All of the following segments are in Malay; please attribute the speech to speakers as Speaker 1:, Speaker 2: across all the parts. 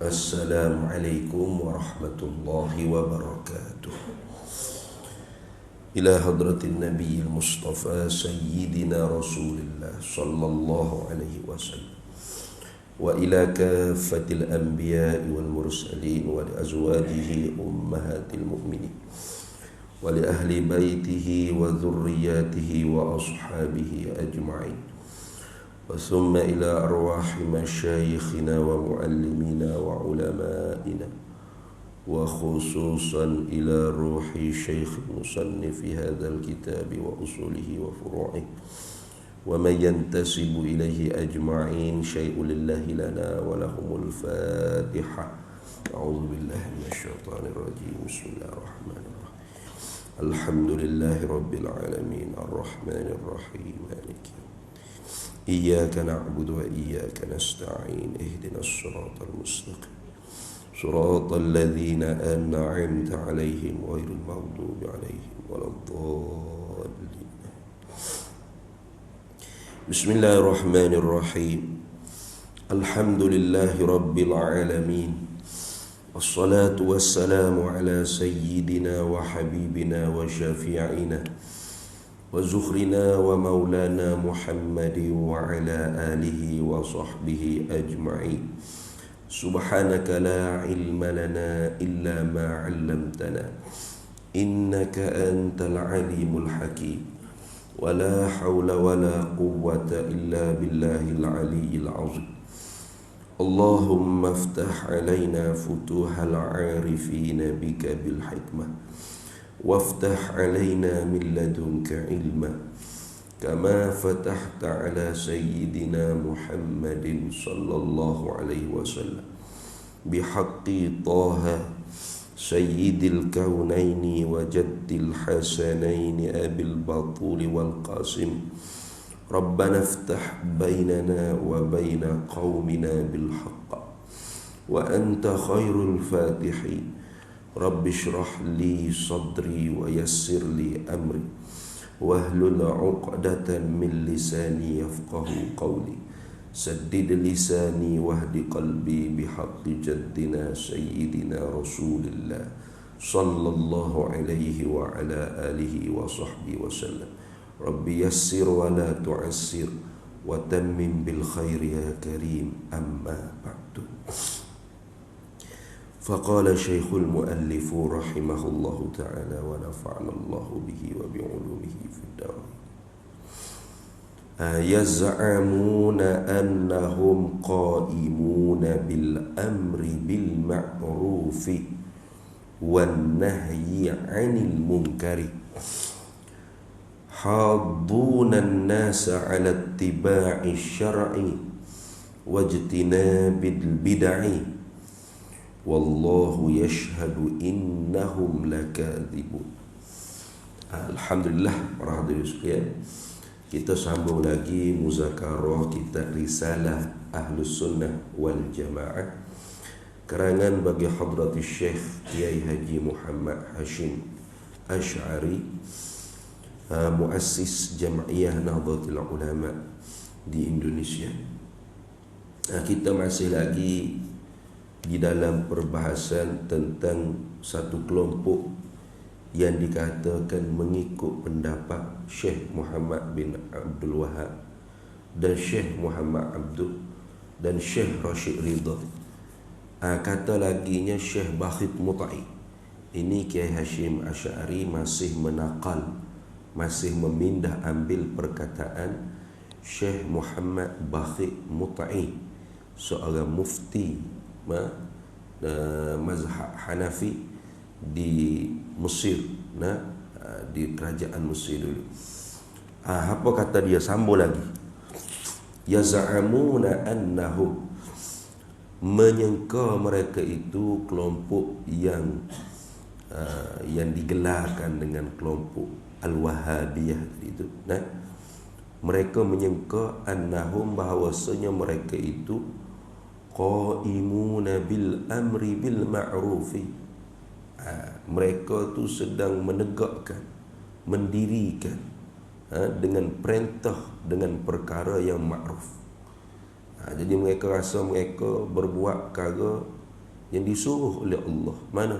Speaker 1: Assalamualaikum warahmatullahi wabarakatuh. Ila hadratin Nabi Mustafa Sayyidina Rasulillah sallallahu alaihi wasallam wa ila kaffatil anbiya'i wal mursalin wa li azwajihi ummahatil mu'minin wa li ahli baitihi wa dhurriyyatihi wa ashabihi ajma'in. ثم إلى أرواح مشايخنا ومعلمينا وعلمائنا وخصوصا إلى روح شيخ مصنف هذا الكتاب وأصوله وفروعه ومن ينتسب إليه أجمعين شيء لله لنا ولهم الفاتحة. أعوذ بالله من الشيطان الرجيم. بسم الله الرحمن الرحيم. الحمد لله رب العالمين الرحمن الرحيم مالك يوم إياك نعبد وإياك نستعين اهدنا الصراط المستقيم صراط الذين أنعمت عليهم غير المغضوب عليهم ولا الضالين. بسم الله الرحمن الرحيم. الحمد لله رب العالمين والصلاة والسلام على سيدنا وحبيبنا وشفيعنا وزخرنا ومولانا محمد وعلى آله وصحبه أجمعين. سبحانك لا علم لنا إلا ما علمتنا إنك أنت العليم الحكيم ولا حول ولا قوة إلا بالله العلي العظيم. اللهم افتح علينا فتوح العارفين بك بالحكمة وافتح علينا من لدنك علما كما فتحت على سيدنا محمد صلى الله عليه وسلم بحق طه سيد الكونين وجد الحسنين أبي البطول والقاسم. ربنا افتح بيننا وبين قومنا بالحق وأنت خير الفاتحين. رب اشرح لي صدري ويسر لي أمري واحلل عقدة من لساني يفقه قولي سدد لساني واهد قلبي بحق جدنا سيدنا رسول الله صلى الله عليه وعلى آله وصحبه وسلم. رب يسر ولا تعسر وتمم بالخير يا كريم. أما بعد. فقال شيخ المؤلف رحمه الله تعالى ونفعنا الله به وبعلومه في الدار. يزعمون أنهم قائمون بالأمر بالمعروف والنهي عن المنكر حاضون الناس على اتباع الشرع واجتناب البدع wallahu yashhadu innahum lakadzibun. Alhamdulillah para hadirin sekalian, kita sambung lagi muzakarah kitab Risalah Ahlus Sunnah wal Jamaah karangan bagi Hadratus Syekh Kiai Haji Muhammad Hashim Asy'ari, muassis Jam'iyah Nahdlatul Ulama di Indonesia. Kita masih lagi di dalam perbahasan tentang satu kelompok yang dikatakan mengikut pendapat Syekh Muhammad bin Abdul Wahab dan Syekh Muhammad Abdul dan Syekh Rashid Ridha. Kata laginya Syekh Bakhit Mut'i. Ini Kiai Hashim Asy'ari masih menakal, masih memindah ambil perkataan Syekh Muhammad Bakhit Mut'i, seorang mufti mazhab Hanafi di Mesir, di kerajaan Mesir dulu. Apa kata dia? Sambung lagi. Yaz'amuna annahum, menyangka mereka itu kelompok yang digelarkan dengan kelompok Al-Wahhabiyah itu. Mereka menyangka annahum, bahawasanya mereka itu qaimuna bil amri bil ma'rufi. Mereka tu sedang menegakkan, mendirikan dengan perintah, dengan perkara yang ma'ruf. Jadi mereka rasa mereka berbuat perkara yang disuruh oleh Allah. Mana?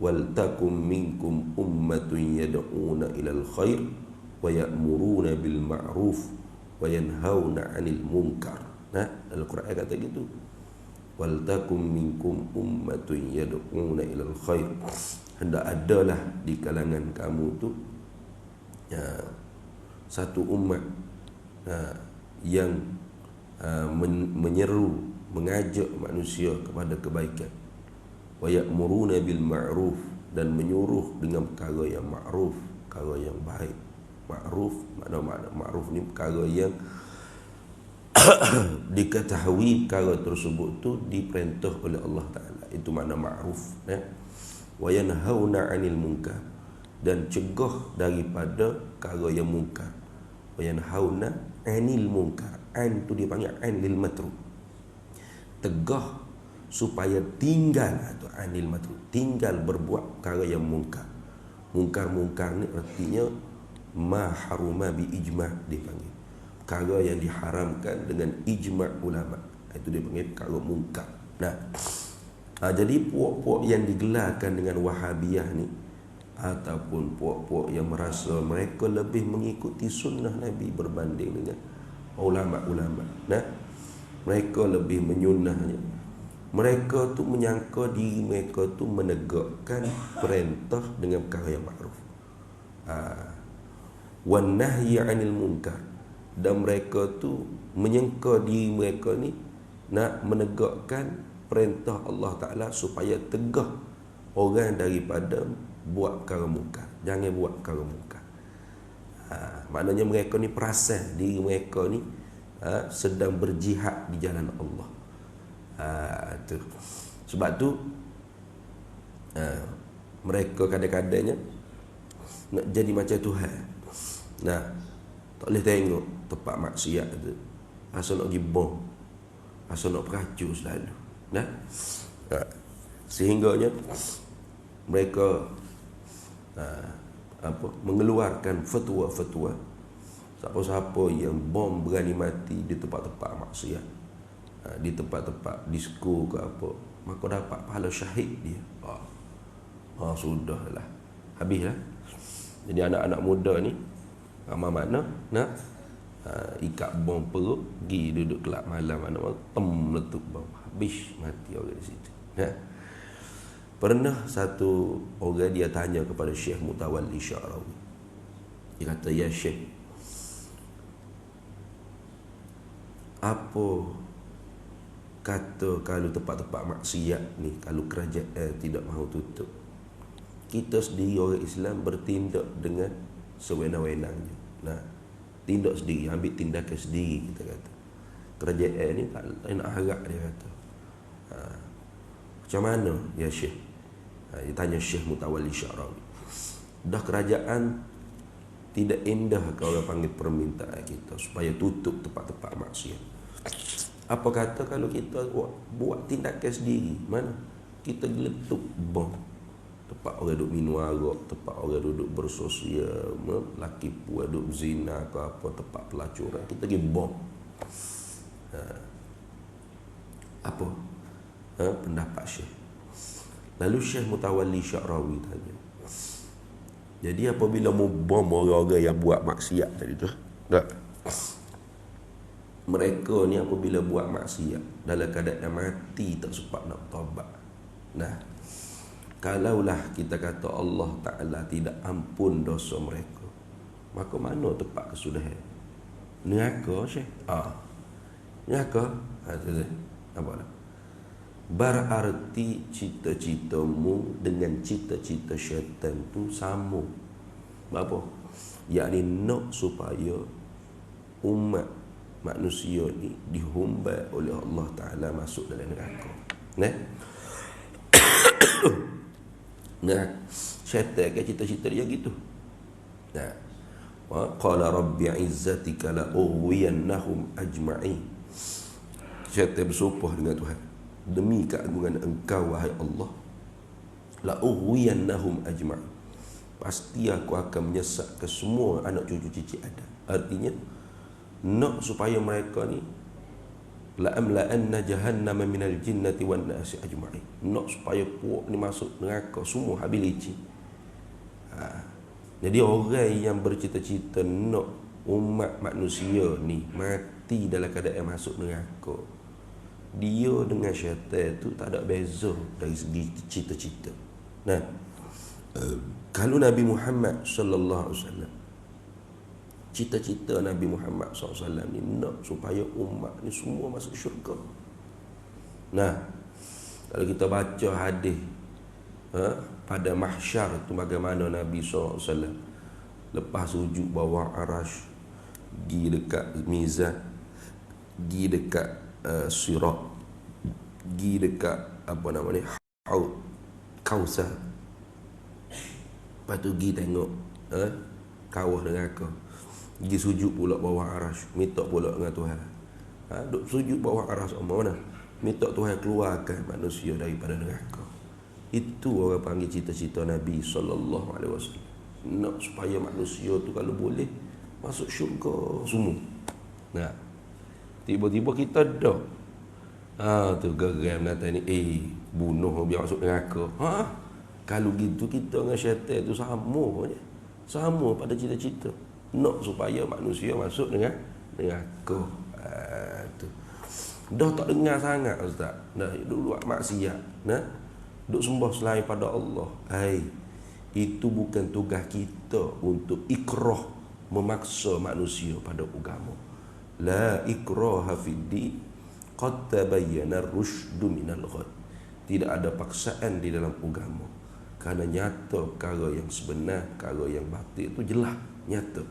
Speaker 1: Wal takum minkum ummatun yad'una ilal khair wa ya'muruna bil ma'ruf wa yanhauna 'anil munkar. Nah, Al-Quran kata gitu. Wal takum minkum ummatun yad'una ilal khair. Hendak adalah di kalangan kamu tu satu umat yang menyeru, mengajak manusia kepada kebaikan. Wa ya'muruna bil ma'ruf, dan menyuruh dengan perkara yang ma'ruf, perkara yang baik. Ma'ruf, makna ma'ruf ni perkara yang diketahui perkara tersebut tu diperintah oleh Allah Ta'ala. Itu makna ma'ruf. Wa yanhauna 'anil munkar, dan cegah daripada perkara yang munkar. Wa yanhauna 'anil munkar. An tu dia panggil an lil matruk. Tegah supaya tinggal, atau anil matruk, tinggal berbuat perkara yang munkar. Munkar ni artinya ma haruma bi ijma', dia panggil. Perkara yang diharamkan dengan ijma' ulama. Itu dia panggil perkara munkar. Nah, jadi puak-puak yang digelarkan dengan Wahabiyah ni, ataupun puak-puak yang merasa mereka lebih mengikuti sunnah Nabi berbanding dengan ulama-ulama. Nah, mereka lebih menyunnahnya. Mereka tu menyangka diri mereka tu menegakkan perintah dengan perkara yang ma'ruf. Wan nahyi 'anil munkar, dan mereka tu menyangka diri mereka ni nak menegakkan perintah Allah Ta'ala supaya tegah orang daripada buat perkara munkar. Jangan buat perkara munkar. Maknanya mereka ni perasan diri mereka ni sedang berjihad di jalan Allah. Tu. Sebab tu mereka kadang-kadangnya nak jadi macam Tuhan. Nah, tak boleh tengok tempat maksiat tu, rasa nak pergi bom, rasa nak peracur selalu. Nah, sehingganya mereka mengeluarkan fatwa-fatwa siapa-siapa yang bom berani mati di tempat-tempat maksiat, di tempat-tempat disko ke apa, maka dapat pahala syahid dia. Sudahlah, habislah. Jadi anak-anak muda ni mana nak ikat bom perut, pergi duduk kelab malam, anak tem meletup bom, habis mati orang di situ. Pernah satu orang dia tanya kepada Syekh Mutawalli Sya'rawi. Dia kata, "Ya Syekh, apa kata kalau tempat-tempat maksiat ni, kalau kerajaan tidak mahu tutup, kita sendiri orang Islam bertindak dengan sewenang-wenangnya. Nah, tindak sendiri, ambil tindakan sendiri," kita kata. Kerajaan ni tak nak harap, dia kata. Macam mana ya Syekh? Dia tanya Syekh Mutawalli Sya'rawi. Dah kerajaan tidak indah kalau orang panggil permintaan kita supaya tutup tempat-tempat maksiat. Apa kata kalau kita buat tindakan sendiri? Mana? Kita geletup bom tempat orang duduk minum arak, tempat orang duduk bersosial, laki puan duduk zina ke apa, tempat pelacuran, kita pergi bom. Apa pendapat Syekh? Lalu Syekh Mutawalli Sya'rawi tanya, jadi apabila mau bom orang-orang yang buat maksiat tadi tu, tak? Mereka ni apabila buat maksiat dalam keadaan mati tak sempat nak taubat. Nah, kalaulah kita kata Allah Ta'ala tidak ampun dosa mereka, maka mana tempat kesudahan? Neraka, Syekh? Neraka? Apa lah? Berarti cita-citamu dengan cita-cita syaitan tu sama. Apa? Yakni nak supaya umat manusia ni dihumbat oleh Allah Ta'ala masuk dalam neraka. Nah, syaitan kan cita-cita dia gitu. Nah, wa qala rabbi izzatika la ughwiyannahum ajma'in. Syaitan bersumpah dengan Tuhan, demi keagungan engkau wahai Allah, la ughwiyannahum ajma'in, pasti aku akan menyesatkan semua anak cucu cicit Adam. Artinya nak supaya mereka ni la amla'anna jahannama minal jinnati wan nasi ajma'in. Nak supaya puak ni masuk neraka semua habis licin. Jadi orang yang bercita-cita nak umat manusia ni mati dalam keadaan masuk neraka, dia dengan syaitan tu tak ada beza dari segi cita-cita. Nah, kalau Nabi Muhammad sallallahu alaihi wasallam, cita-cita Nabi Muhammad SAW ni nak supaya umat ni semua masuk syurga. Nah, kalau kita baca hadis pada mahsyar tu bagaimana Nabi SAW lepas sujud bawah arash, pergi dekat mizan, pergi dekat sirat, pergi dekat apa nama ni, haud kausar, lepas tu pergi tengok kawah neraka, pergi sujud pula bawah arash, minta pula dengan Tuhan. Duk sujud bawah arash mana? Minta Tuhan keluarkan manusia daripada neraka. Itu orang panggil cita-cita Nabi sallallahu alaihi wasallam. Nak supaya manusia tu kalau boleh masuk syurga semua. Nah, tiba-tiba kita dah tu geram kata ni, bunuh biar masuk neraka. Kalau gitu kita dengan syaitan tu sama je. Sama pada cita-cita. Nak supaya manusia masuk dengan neraka. Tu. Dah tak dengar sangat ustaz. Dah duk buat maksiat, duk sembah selain pada Allah. Itu bukan tugas kita untuk ikrah, memaksa manusia pada agama. La ikraha fid din, qad tabayyana ar-rusydu minal ghad. Tidak ada paksaan di dalam agama. Kerana nyata perkara yang sebenar, perkara yang batil itu jelas, nyata.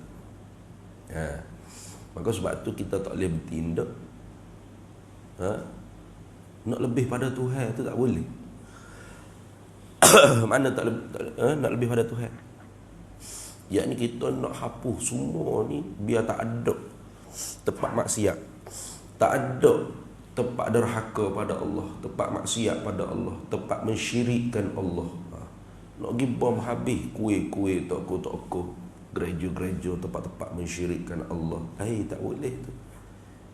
Speaker 1: Maka sebab tu kita tak boleh bertindak nak lebih pada Tuhan tu tak boleh. Mana nak lebih pada Tuhan? Yakni kita nak hapus semua ni biar tak ada tempat maksiat, tak ada tempat derhaka pada Allah, tempat maksiat pada Allah, tempat mensyirikkan Allah. Nak pergi bom habis kuih-kuih toko-toko, gereja-gereja, tempat-tempat mensyirikkan Allah. Tak boleh tu.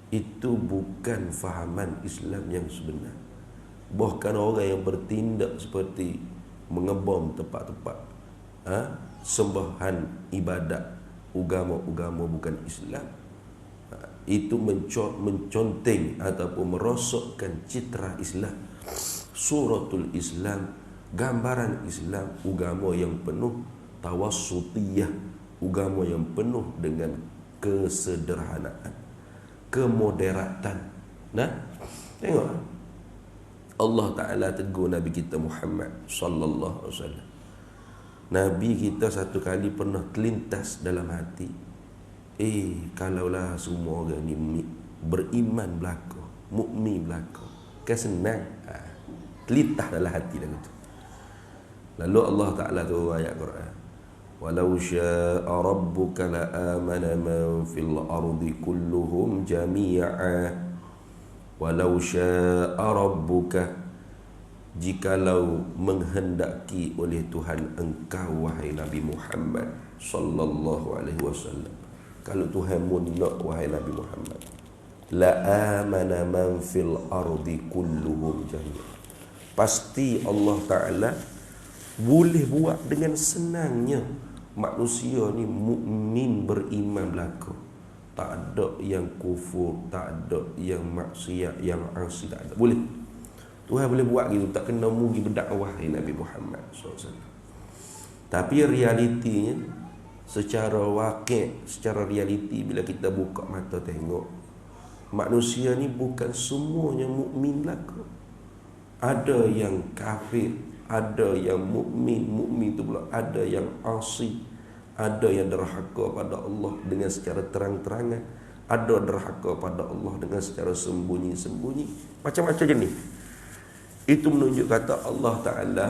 Speaker 1: Itu bukan fahaman Islam yang sebenar. Bahkan orang yang bertindak seperti mengebom tempat-tempat sembahan ibadat agama-agama bukan Islam, itu menconteng ataupun merosakkan citra Islam, suratul Islam, gambaran Islam, agama yang penuh tawassutiyah, agama yang penuh dengan kesederhanaan, kemoderatan. Tengok Allah Ta'ala tegur Nabi kita Muhammad sallallahu alaihi wasallam. Nabi kita satu kali pernah terlintas dalam hati, kalaulah semua orang ni beriman belaka, mukmin belaka, kan senang. Terlintas dalam hati dah gitu. Lalu Allah Ta'ala turun ayat Quran, walau syaa rabbuka la amana man fil ardi kulluhum jami'a. Walau syaa rabbuka, jikalau menghendaki oleh Tuhan engkau wahai Nabi Muhammad sallallahu alaihi wasallam, kalau Tuhanmu nak wahai Nabi Muhammad, la amana man fil ardi kulluhum jami'a, pasti Allah Ta'ala boleh buat dengan senangnya manusia ni mukmin beriman belaka. Tak ada yang kufur, tak ada yang maksiat, yang asi, tak ada. Boleh. Tuhan boleh buat gitu, tak kena mugi berdakwah Nabi Muhammad SAW. Tapi realitinya, secara wakil, secara realiti, bila kita buka mata tengok, manusia ni bukan semuanya mukmin belaka. Ada yang kafir, ada yang mukmin tu pula ada yang asi, ada yang derhaka pada Allah dengan secara terang-terangan, ada derhaka pada Allah dengan secara sembunyi-sembunyi, macam-macam jenis. Itu menunjuk kata Allah Ta'ala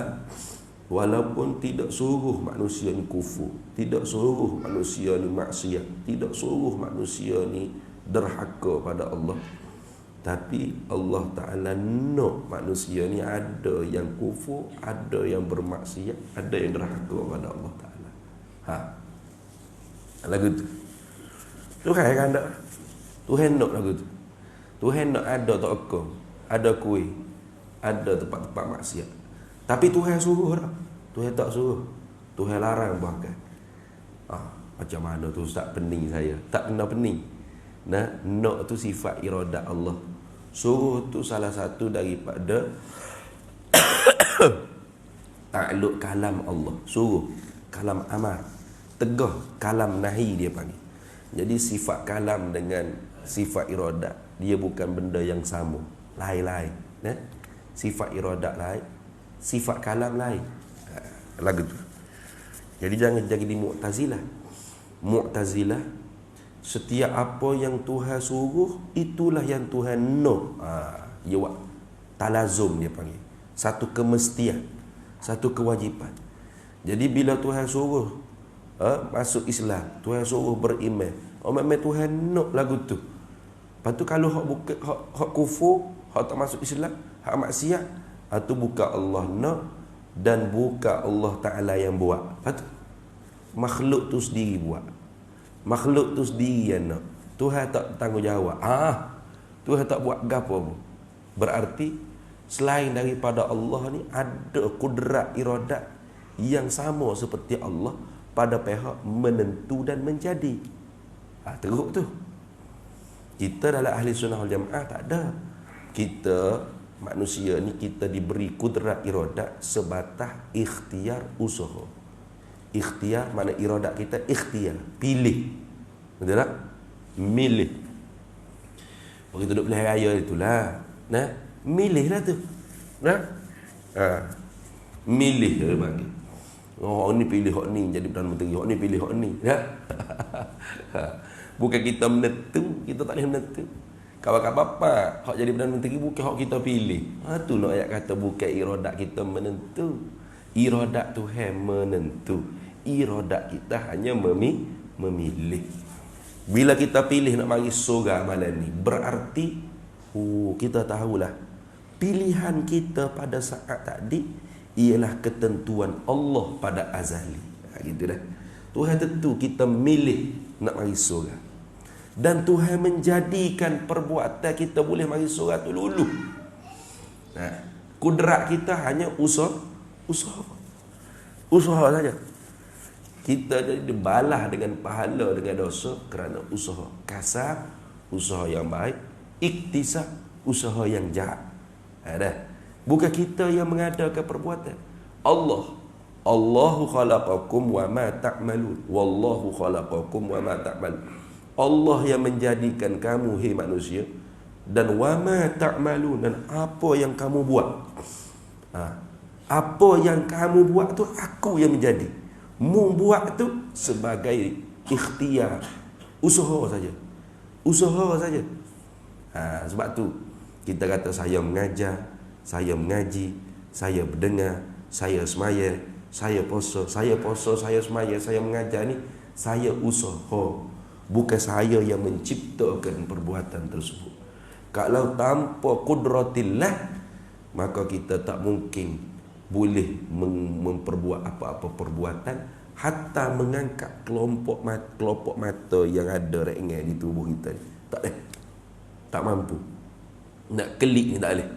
Speaker 1: walaupun tidak suruh manusia ni kufur, tidak suruh manusia ni maksiat, tidak suruh manusia ni derhaka pada Allah, tapi Allah Ta'ala nak manusia ni ada yang kufur, ada yang bermaksiat, ada yang derhaka pada Allah Ta'ala. Lagu tu Tuhan kan tak? Tuhan nak lagu tu. Tuhan nak ada tokong, ada kuih, ada tempat-tempat maksiat. Tapi Tuhan suruh dah. Tuhan tak suruh. Tuhan larang bahkan. Macam mana tu Ustaz, pening saya? Tak kena pening. Nah, nak tu sifat iradat Allah. Suruh tu salah satu daripada takluk kalam Allah. Suruh, kalam amar. Tegah, kalam nahi dia panggil. Jadi sifat kalam dengan sifat iradat, dia bukan benda yang sama. Lain-lain. Sifat iradat lain, sifat kalam lain. Lagu tu. Jadi jangan jadi Mu'tazilah. Mu'tazilah, setiap apa yang Tuhan suruh, itulah yang Tuhan nak. Dia buat talazum, dia panggil. Satu kemestian, satu kewajipan. Jadi bila Tuhan suruh masuk Islam, Tuhan suruh beriman, memang Tuhan nak lagu tu. Lepas tu kalau hak kufur, hak tak masuk Islam, hak maksiat, itu bukan Allah nak dan bukan Allah Ta'ala yang buat. Lepas tu makhluk tu sendiri buat. Makhluk tu sendiri yang nak. Tuhan tak tanggungjawab. Tuhan tak buat gapo pun. Berarti selain daripada Allah ni ada kudrat iradat yang sama seperti Allah pada pihak menentu dan menjadi. Teruk tu. Kita dalam ahli sunnah wal jamaah tak ada. Kita manusia ni kita diberi kudrat iradat sebatas ikhtiar usaha. Ikhtiar mana iradat kita ikhtiar, pilih. Betul tak? Milih. Begitu duduk pilihan raya itulah. Milihlah tu. Milih dia panggil. Hak ni pilih hak ni jadi Perdana Menteri, hak ni pilih hak ni. Bukan kita menentu, kita tak boleh menentu. Kawan-kawan bapa, hak jadi Perdana Menteri bukan hak kita pilih. Tu nak ayat kata bukan iradat kita menentu. Iradat Tuhan menentu. Iradat kita hanya memilih. Bila kita pilih nak mari surga malam ni, berarti kita tahulah pilihan kita pada saat tadi ialah ketentuan Allah pada azali. Gitu dah. Tuhan tentu kita milih nak mari surga. Dan Tuhan menjadikan perbuatan kita boleh mari surga tu lulu. Kudrat kita hanya usaha saja. Kita jadi dibalas dengan pahala dengan dosa kerana usaha kasar, usaha yang baik, iktisab, usaha yang jahat. Bukan kita yang mengadakan perbuatan. Allahu khalaqakum wa ma ta'malun. Wallahu khalaqakum wa ma ta'malun. Allah yang menjadikan kamu, hai manusia, dan wa ma ta'malun, dan apa yang kamu buat. Apa yang kamu buat tu aku yang menjadi. Mu buat tu sebagai ikhtiar, usaha saja. Usaha saja. Sebab tu kita kata saya mengajar, saya mengaji, saya berdengar, saya semaya, saya puasa, saya semaya, saya mengajar ni, saya usaha. Bukan saya yang menciptakan perbuatan tersebut. Kalau tanpa kudratillah, maka kita tak mungkin boleh memperbuat apa-apa perbuatan, hatta mengangkat kelompok mata yang ada rengai di tubuh kita ni. Tak boleh. Tak mampu. Nak kelik ni tak boleh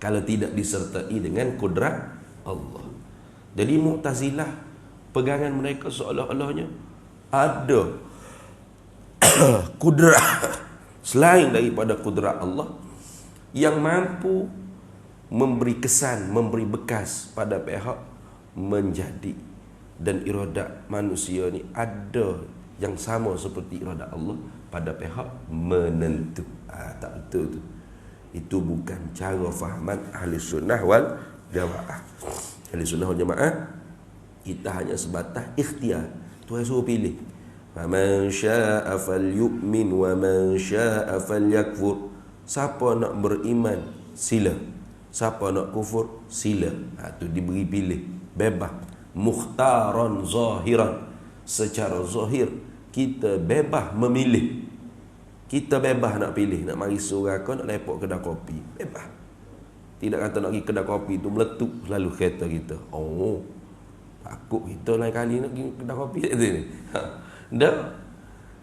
Speaker 1: kalau tidak disertai dengan kudrat Allah. Jadi Mu'tazilah, pegangan mereka seolah-olahnya ada kudrat selain daripada kudrat Allah yang mampu memberi kesan, memberi bekas pada pihak menjadi. Dan iradat manusia ni ada yang sama seperti iradat Allah pada pihak menentu. Tak betul tu. Itu bukan cara fahaman ahli sunnah wal jamaah. Ahli sunnah wal jamaah, kita hanya sebatas ikhtiar. Tuhan suruh pilih. Faman syaa'a falyu'min wa man syaa'a falyakfur. Siapa nak beriman, sila. Siapa nak kufur, sila. Tu diberi pilih, bebas. Mukhtaran zahiran, secara zahir kita bebas memilih. Kita bebas nak pilih, nak mari surga ke nak lepok kedai kopi, bebas. Tidak kata nak pergi kedai kopi tu meletup selalu kereta kita. Takut kita lain kali nak pergi kedai kopi ni. Dah.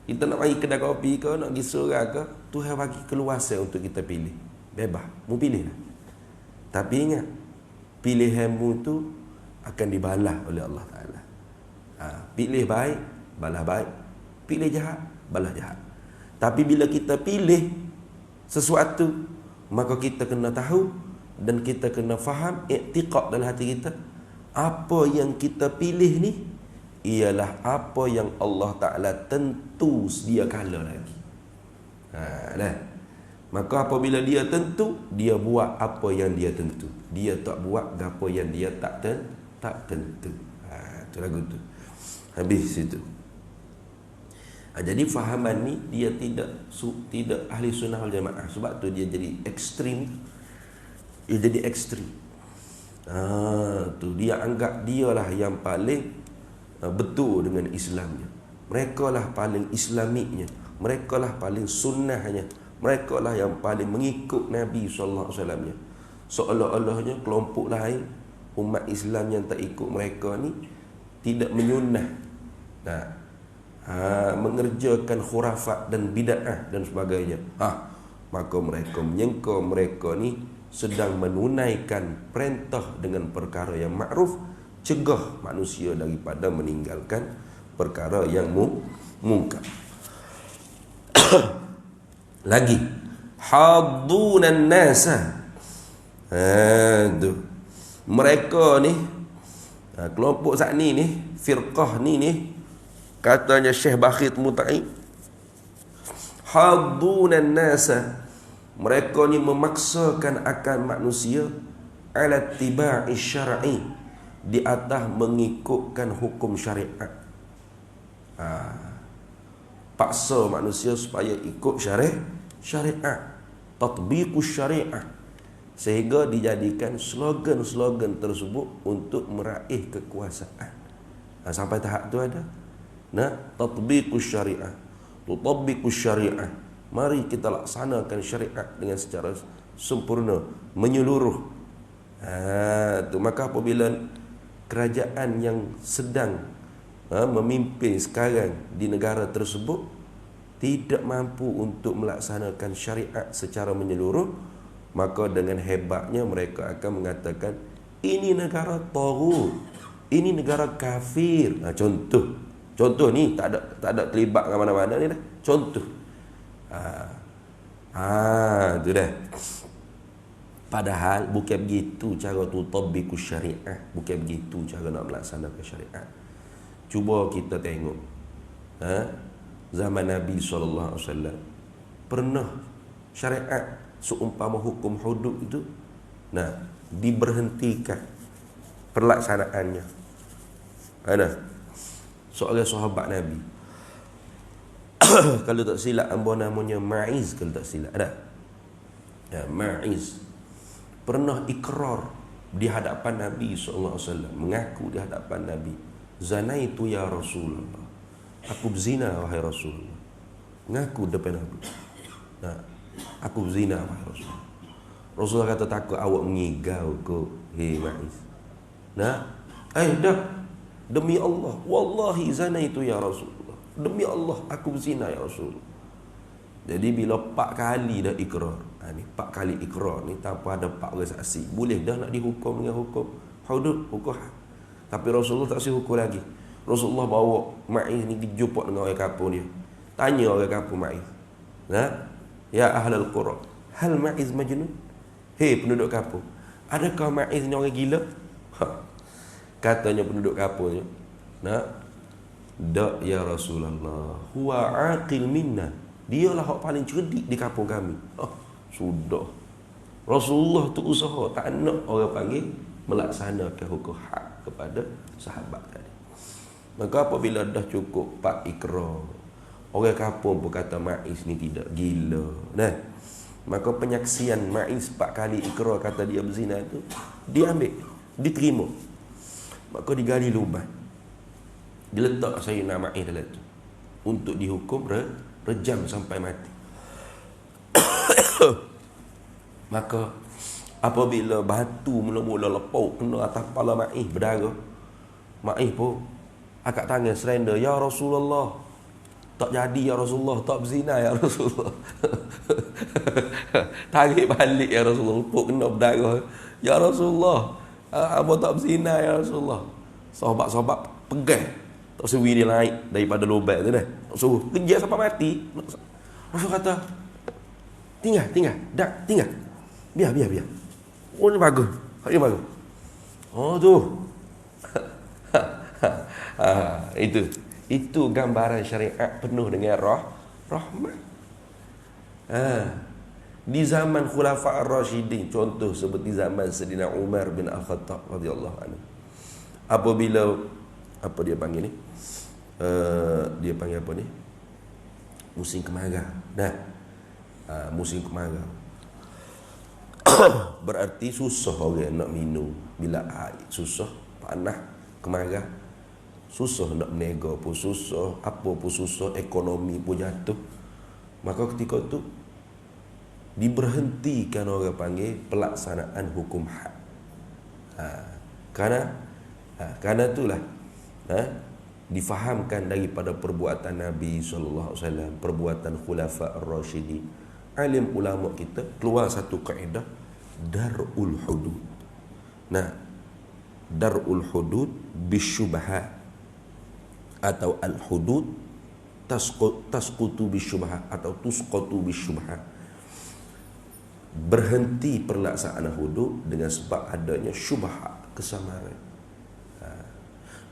Speaker 1: Kita nak mari kedai kopi ke nak pergi surga ke, Tuhan bagi keluasan untuk kita pilih. Bebas, mu pilih lah. Tapi ingat, pilihanmu tu akan dibalas oleh Allah Ta'ala. Pilih baik, balas baik. Pilih jahat, balas jahat. Tapi bila kita pilih sesuatu, maka kita kena tahu dan kita kena faham, i'tiqad dalam hati kita, apa yang kita pilih ni ialah apa yang Allah Ta'ala tentu sedia kala lagi. Maka apabila dia tentu, dia buat apa yang dia tentu. Dia tak buat apa yang dia tak tentu. Itu lagu tu. Habis situ. Jadi fahaman ni dia tidak ahli sunnah wal jamaah. Sebab tu dia jadi ekstrim. Dia jadi ekstrim. Tu dia anggap dialah yang paling betul dengan Islamnya. Mereka lah paling islamiknya. Mereka lah paling sunnahnya. Mereka lah yang paling mengikut Nabi SAW-nya. Seolah-olahnya kelompok lain, umat Islam yang tak ikut mereka ni tidak menyunnah, mengerjakan khurafat dan bid'ah dan sebagainya. Maka mereka menyangka mereka ni sedang menunaikan perintah dengan perkara yang ma'ruf, cegah manusia daripada meninggalkan perkara yang mungkar. Lagi haddunan nasa. Mereka ni, kelompok saat ni firqah ni katanya Syekh Bakhit Muta'i, haddunan nasa, mereka ni memaksakan akan manusia ala tiba'i syar'i, di atas mengikutkan hukum syariat. Paksa manusia supaya ikut syariat, tatbiqus syariat, sehingga dijadikan slogan-slogan tersebut untuk meraih kekuasaan. Sampai tahap tu ada. Tatbiqus syariat, tutabbiqus syariat. Mari kita laksanakan syariat dengan secara sempurna, menyeluruh. Maka apabila kerajaan yang sedang memimpin sekarang di negara tersebut tidak mampu untuk melaksanakan syariat secara menyeluruh, maka dengan hebatnya mereka akan mengatakan ini negara taghut, ini negara kafir. Contoh ni tak ada terlibat ke mana-mana ni dah. Contoh. Itu dah. Padahal bukan begitu cara tu tatbiqus syariat, bukan begitu cara nak melaksanakan syariat. Cuba kita tengok zaman Nabi SAW pernah syariat seumpama hukum hudud itu diberhentikan perlaksanaannya. Seorang sahabat Nabi kalau tak silap ambo namanya Ma'iz, kalau tak silap Ma'iz pernah ikrar di hadapan Nabi SAW, mengaku di hadapan Nabi, zanaitu ya Rasulullah, aku berzina wahai Rasulullah. Ngaku depan Nabi, aku berzina wahai Rasulullah. Rasulullah kata, takut awak mengigau ko, hei Ma'iz. Dah, demi Allah, wallahi zanaitu ya Rasulullah, demi Allah aku berzina ya Rasulullah. Jadi bila 4 kali dah ikrar, ni 4 kali ikrar ni tanpa ada 4 orang saksi, boleh dah nak dihukum dengan hukum hudud, hukum. Tapi Rasulullah tak hukum lagi. Rasulullah bawa Ma'iz ni dijumpa dengan orang kampung dia. Tanya orang kampung Ma'iz, ya ahlal qura, hal Ma'iz majnun? Hei penduduk kampung, adakah Ma'iz ni orang gila? Katanya penduduk kampungnya, dak ya Rasulullah, huwa aqil minna, dialah hak paling cerdik di kampung kami. Sudah. Rasulullah tu usaha tak nak orang panggil melaksanakan hukum hak kepada sahabat tadi. Maka apabila dah cukup 4 ikrar, orang kampung pun kata Ma'iz ni tidak gila. Maka penyaksian Ma'iz 4 kali ikrar kata dia berzina tu diambil, diterima. Maka digali lubang, diletak Sayyidina Ma'iz dalam tu untuk dihukum rejam sampai mati. Maka apabila batu mula-mula lepuk kena atas kepala Ma'iz berdarah, Ma'iz pun angkat tangan surrender, ya Rasulullah, Tak jadi ya Rasulullah, tak berzina ya Rasulullah. Tarik balik ya Rasulullah, puk kena berdarah. Ya Rasulullah, apa tak berzina ya Rasulullah. Sahabat-sahabat pegang. Tak suruh dia naik daripada lubang tu dah. Tak suruh kejar sampai mati. Rasul kata, tinggal, tinggal. Biar. Oh ni bagus. Ini bagus. Oh tu. Itu gambaran syariat penuh dengan rahmat. Di zaman Khulafa' ar-Rasyidin, contoh seperti zaman Sayyidina Umar bin Al-Khattab radhiyallahu anhu. Apabila apa dia panggil ni? Dia panggil apa ni? Musim kemarau. Musim kemarau. Berarti susah orang nak minum bila air susah, panas, kemarau. Susah nak berniaga pun susah, apa pun susah, ekonomi pun jatuh. Maka ketika tu diberhentikan orang panggil pelaksanaan hukum had. Karena itulah difahamkan daripada perbuatan Nabi sallallahu alaihi wasallam, perbuatan Khulafa' ar-Rasyidin, alim ulama kita keluar satu kaedah darul hudud. Darul hudud bisyubhat atau al-hudud tasqutu bisyubhat atau tusqatu bisyubhat. Berhenti pelaksanaan hudud dengan sebab adanya syubhat, kesamaran.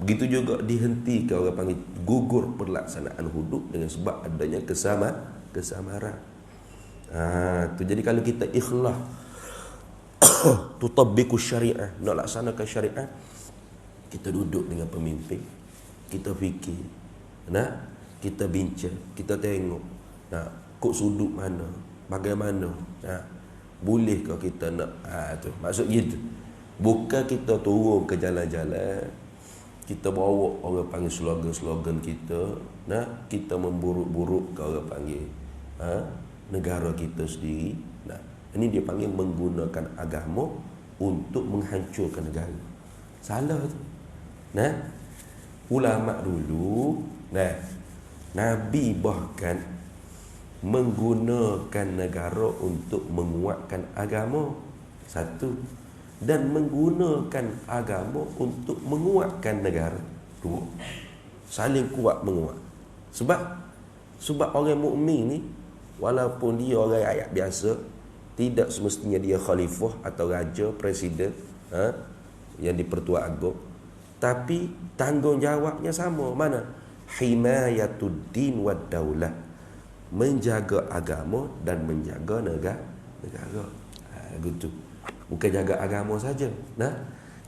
Speaker 1: Begitu juga dihentikan orang panggil gugur pelaksanaan hudud dengan sebab adanya kesamaran. Tu jadi kalau kita ikhlas tutabbiqu syariah, nak laksanakan syariat, kita duduk dengan pemimpin, kita fikir, kita bincang, kita tengok, kok sudut mana, bagaimana, bolehkah kita nak, tu maksud gitu. Bukan kita turun ke jalan-jalan, kita bawa orang panggil slogan-slogan kita, kita memburuk-buruk ke orang panggil negara kita sendiri. Ini dia panggil menggunakan agama untuk menghancurkan negara. Salah tu. Ulama dulu, Nabi bahkan menggunakan negara untuk menguatkan agama. Satu. Dan menggunakan agama untuk menguatkan negara. Dua. Saling kuat menguat. Sebab orang mukmin ni, walaupun dia orang rakyat biasa, tidak semestinya dia khalifah atau raja, presiden yang di-Pertua Agong, tapi tanggungjawabnya sama. Mana? Himayatuddin wad daulah, menjaga agama dan menjaga negara. Gitu. Bukan jaga agama saja.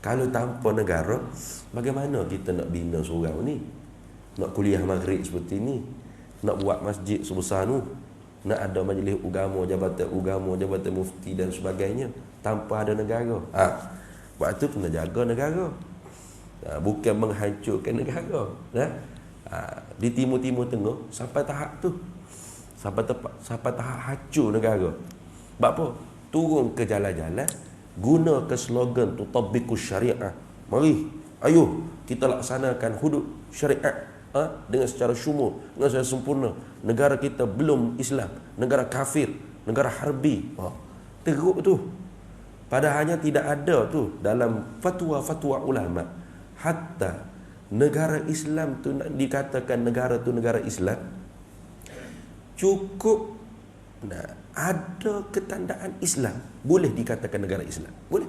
Speaker 1: Kalau tanpa negara, bagaimana kita nak bina surau ni? Nak kuliah maghrib seperti ni, nak buat masjid sebesar tu, nak ada majlis agama, jabatan mufti dan sebagainya, tanpa ada negara. Sebab tu kena jaga negara. Bukan menghancurkan negara. Di Timur Tengah sampai tahap tu. Sampai tahap hancur negara. Sebab apa? Turun ke jalan-jalan, guna ke slogan tutabbiqus syariah. Mari, ayo kita laksanakan hudud syariat dengan secara syumul, dengan secara sempurna. Negara kita belum Islam, negara kafir, negara harbi. Teruk tu. Padahalnya tidak ada tu dalam fatwa-fatwa ulama. Hatta negara Islam tu nak dikatakan negara tu negara Islam, cukup ada ketandaan Islam, boleh dikatakan negara Islam. Boleh.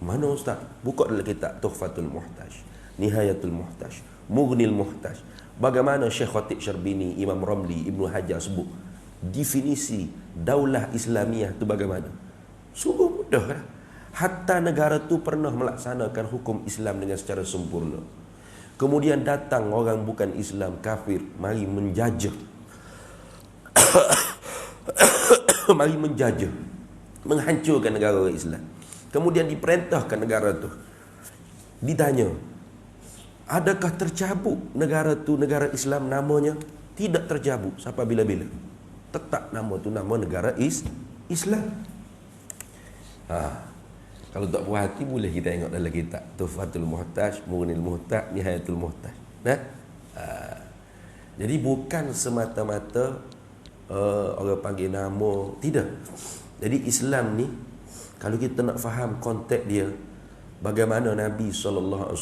Speaker 1: Mana ustaz? Buka dalam kitab Tuhfatul Muhtaj, Nihayatul Muhtaj, Mughnil Muhtaj. Bagaimana Syekh Khatib Syarbini, Imam Ramli, Ibnu Hajar sebut definisi daulah Islamiyah tu bagaimana? Sungguh mudah lah. Hatta negara tu pernah melaksanakan hukum Islam dengan secara sempurna. Kemudian datang orang bukan Islam, kafir, mari menjajah. Mari menjajah, menghancurkan negara orang Islam. Kemudian diperintahkan negara tu. Ditanya, adakah tercabut negara tu negara Islam namanya? Tidak tercabut sampai bila-bila. Tetap nama tu nama negara Islam. Kalau tak puas hati boleh kita tengok dalam kitab Tuhfatul Muhtaj, Mughnil Muhtaj, Nihayatul Muhtaj. Jadi bukan semata-mata orang panggil nama, tidak. Jadi Islam ni, kalau kita nak faham konteks dia, bagaimana Nabi SAW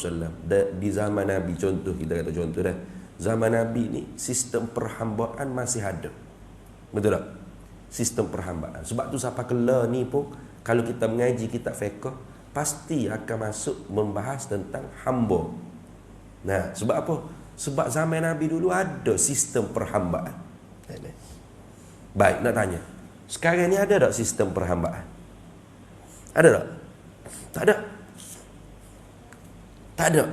Speaker 1: di zaman Nabi, contoh kita kata contoh dah, zaman Nabi ni sistem perhambaan masih ada, betul tak? Sistem perhambaan. Sebab tu sampai kela ni pun, kalau kita mengaji kitab fiqh, pasti akan masuk membahas tentang hamba. Nah, sebab apa? Sebab zaman Nabi dulu ada sistem perhambaan. Baik, nak tanya, sekarang ni ada tak sistem perhambaan? Ada tak? Tak ada. Tak ada.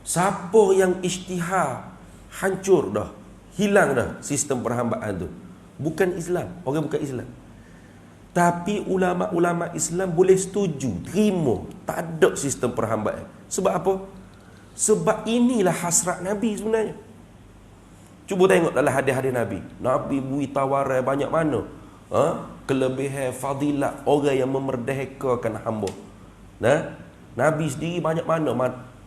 Speaker 1: Siapa yang isytihar, hancur dah, hilang dah sistem perhambaan tu? Bukan Islam, orang bukan Islam. Tapi ulama-ulama Islam boleh setuju, terima, tak ada sistem perhambaan. Sebab apa? Sebab inilah hasrat Nabi sebenarnya. Cuba tengok dalam hadis-hadis Nabi. Nabi beri tawaran banyak mana? Kelebihan, fadilat orang yang memerdekakan hamba. Nah, Nabi sendiri banyak mana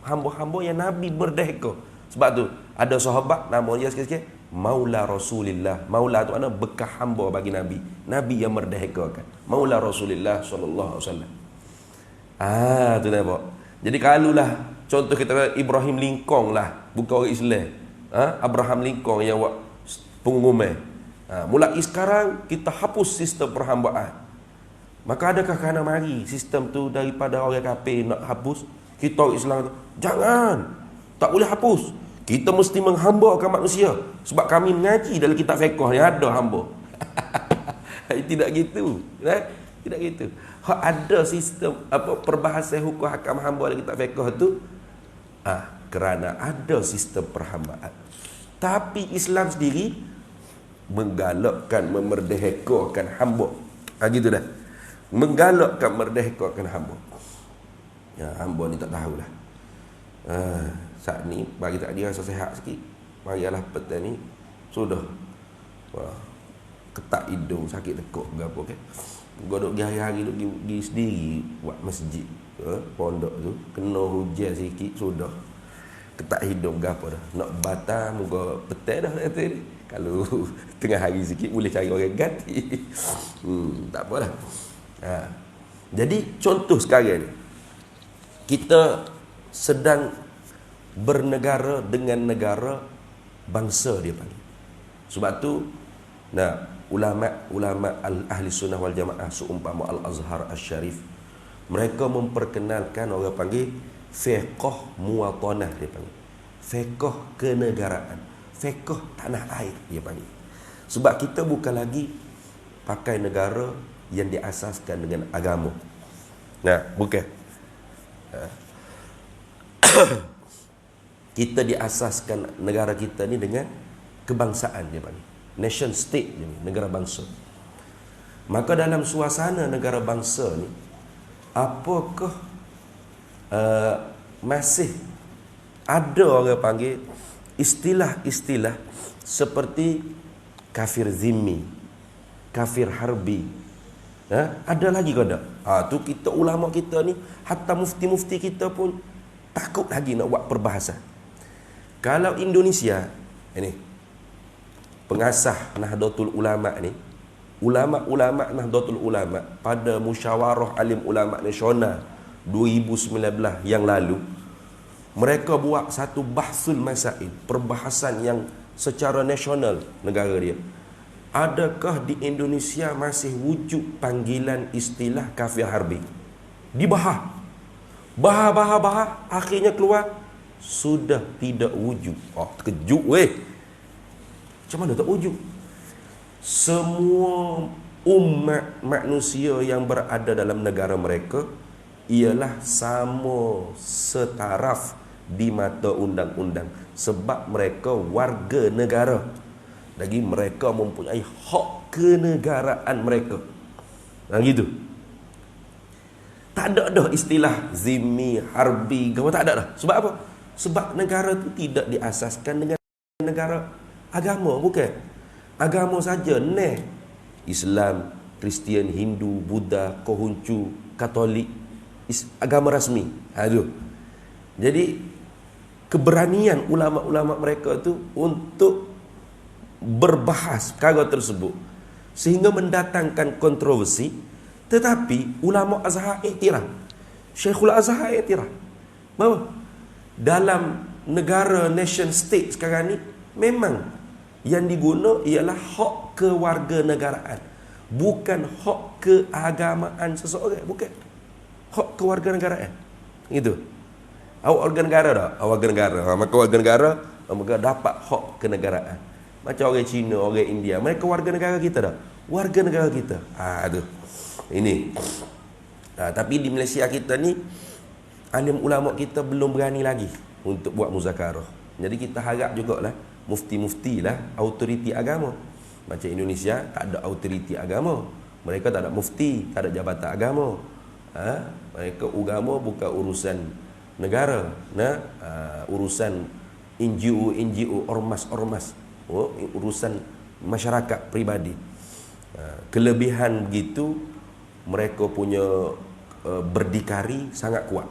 Speaker 1: hamba-hamba yang Nabi merdeka. Sebab tu ada sahabat nama dia sikit-sikit Maula Rasulillah. Maula tu makna bekas hamba bagi Nabi. Nabi yang merdekakan. Maula Rasulillah sallallahu alaihi wasallam. Tu nampak. Jadi kalulah contoh kita Ibrahim Lincoln lah, bukan orang Islam. Abraham Lincoln yang buat pengumuman. Mulai sekarang kita hapus sistem perhambaan. Maka adakah kerana mari sistem tu daripada orang kafir nak hapus? Kita orang Islam tu, jangan, tak boleh hapus. Kita mesti menghambakan manusia. Sebab kami mengaji dalam kitab fiqh yang ada hamba. Tidak gitu. Tidak gitu. Ada sistem perbahasan hukum hakam hamba dalam kitab fiqh tu, kerana ada sistem perhambaan. Tapi Islam sendiri menggalakkan memerdekakan hamba. Gitu dah. Menggalakkan merdekakan hamba. Ya, hamba ni tak tahulah. Saat ni bagi tak dia rasa sihat sikit. Marilah petang ni sudah. Ketak hidung, sakit tekuk ke apa kan. Godok hari-hari duk pergi sendiri buat masjid pondok tu, kena hujan sikit sudah. Ketak hidung ke apa dah. Nak batal muka petang dah kata ni. Kalau tengah hari sikit boleh cari orang ganti. Tak apalah. Jadi contoh sekarang ni, kita sedang bernegara dengan negara bangsa dia panggil. Sebab tu ulama ahli sunnah wal jamaah seumpama Al-Azhar Asy-Syarif, mereka memperkenalkan orang panggil fiqh muwatanah dia panggil. Fiqh kenegaraan, fiqh tanah air dia panggil. Sebab kita bukan lagi pakai negara yang diasaskan dengan agama. Bukan. Kita diasaskan negara kita ni dengan kebangsaan dia panggil. Nation state dia ni, negara bangsa. Maka dalam suasana negara bangsa ni, apakah masih ada orang panggil istilah-istilah seperti kafir zimmi, kafir harbi? Ada lagi ke tak? Tu kita ulama kita ni, hatta mufti-mufti kita pun takut lagi nak buat perbahasan. Kalau Indonesia ini pengasas Nahdlatul Ulama ni, ulama-ulama Nahdlatul Ulama pada Musyawarah Alim Ulama Nasional 2019 yang lalu, mereka buat satu bahsul masail, perbahasan yang secara nasional negara dia. Adakah di Indonesia masih wujud panggilan istilah kafir harbi? Dibahas. Bahas, akhirnya keluar sudah tidak wujud. Terkejut weh. Macam mana tak wujud? Semua umat manusia yang berada dalam negara mereka ialah sama setaraf di mata undang-undang, sebab mereka warga negara. Lagi mereka mempunyai hak kenegaraan mereka. Gitu. Tak ada dah istilah zimmi, harbi, tak ada dah. Sebab apa? Sebab negara tu tidak diasaskan dengan negara agama, bukan. Agama saja, Islam, Kristian, Hindu, Buddha, Konghucu, Katolik, agama rasmi. Jadi keberanian ulama-ulama mereka tu untuk berbahas perkara tersebut sehingga mendatangkan kontroversi. Tetapi ulama Azhar iktiraf, Syekhul Azhar iktiraf bahawa dalam negara nation state sekarang ni memang yang diguna ialah hak kewarganegaraan, bukan hak keagamaan seseorang, bukan hak kewarganegaraan. Gitu. Awak warga negara tak? Awak warga negara. Maka warga negara maka dapat hak kenegaraan. Macam orang Cina, orang India, mereka warga negara kita tak? Warga negara kita. Tu. Ini. Tapi di Malaysia kita ni alim ulama kita belum berani lagi untuk buat muzakarah. Jadi kita harap jugalah mufti-mufti lah autoriti agama. Macam Indonesia tak ada autoriti agama. Mereka tak ada mufti, tak ada jabatan agama. Mereka agama bukan urusan negara, urusan NGO, ormas, urusan masyarakat peribadi. Kelebihan begitu, mereka punya berdikari sangat kuat.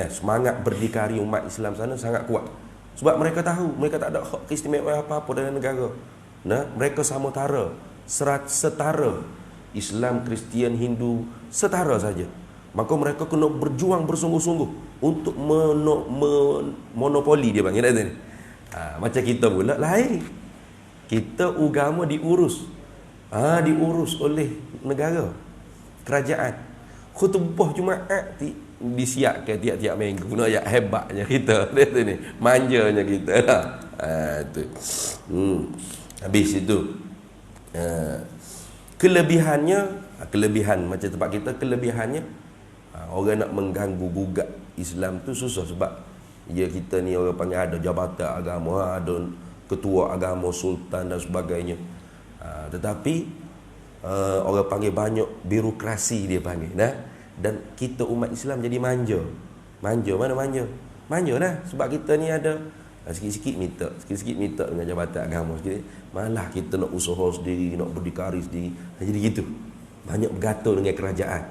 Speaker 1: Semangat berdikari umat Islam sana sangat kuat. Sebab mereka tahu mereka tak ada hak keistimewaan apa-apa dalam negara. Mereka sama tara, setara. Islam, Kristian, Hindu setara saja. Maka mereka kena berjuang bersungguh-sungguh untuk monopoli dia panggil tadi. Macam kita pula lain. Kita agama diurus oleh negara, kerajaan. Khutbah Jumaat disiapkan tiap-tiap minggu. Nak ayat hebatnya kita ni, manjanya kita lah. Habis itu kelebihan macam tempat kita, kelebihannya orang nak mengganggu gugat Islam tu susah sebab kita ni orang panggil ada jabatan agama, ada ketua agama, sultan dan sebagainya. Tetapi orang panggil banyak birokrasi dia panggil, dan kita umat Islam jadi manja. Mana manja lah sebab kita ni ada sikit-sikit minta dengan jabatan agama sikit. Malah kita nak usaha sendiri, nak berdikari sendiri. Jadi gitu. Banyak bergantung dengan kerajaan.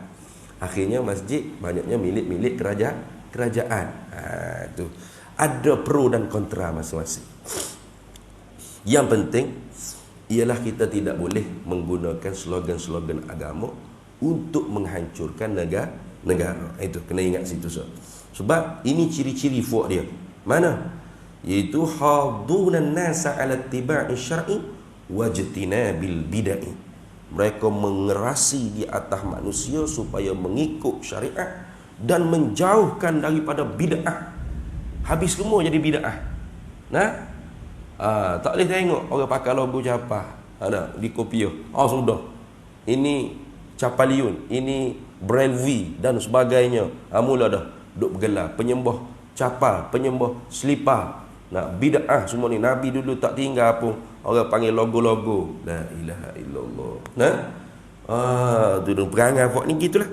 Speaker 1: Akhirnya masjid banyaknya milik kerajaan. Tu. Ada pro dan kontra masing-masing. Yang penting ialah kita tidak boleh menggunakan slogan-slogan agama untuk menghancurkan negara. Itu kena ingat situ. Sebab ini ciri-ciri fuak dia. Mana? Iaitu hadunan nasa ala tiba'i syar'i wajtinabil bid'ah. Mereka mengerasi di atas manusia supaya mengikut syariat dan menjauhkan daripada bid'ah. Habis semua jadi bid'ah. Tak boleh tengok orang pakai logo capah di kopiah. Sudah. Ini Capaliun, ini Brand V dan sebagainya. Mula dah duk bergelar penyembah capal, penyembah selipar. Bid'ah semua ni. Nabi dulu tak tinggal pun orang panggil logo-logo. La ilaha illallah. Tu dah perangai kok ni gitulah.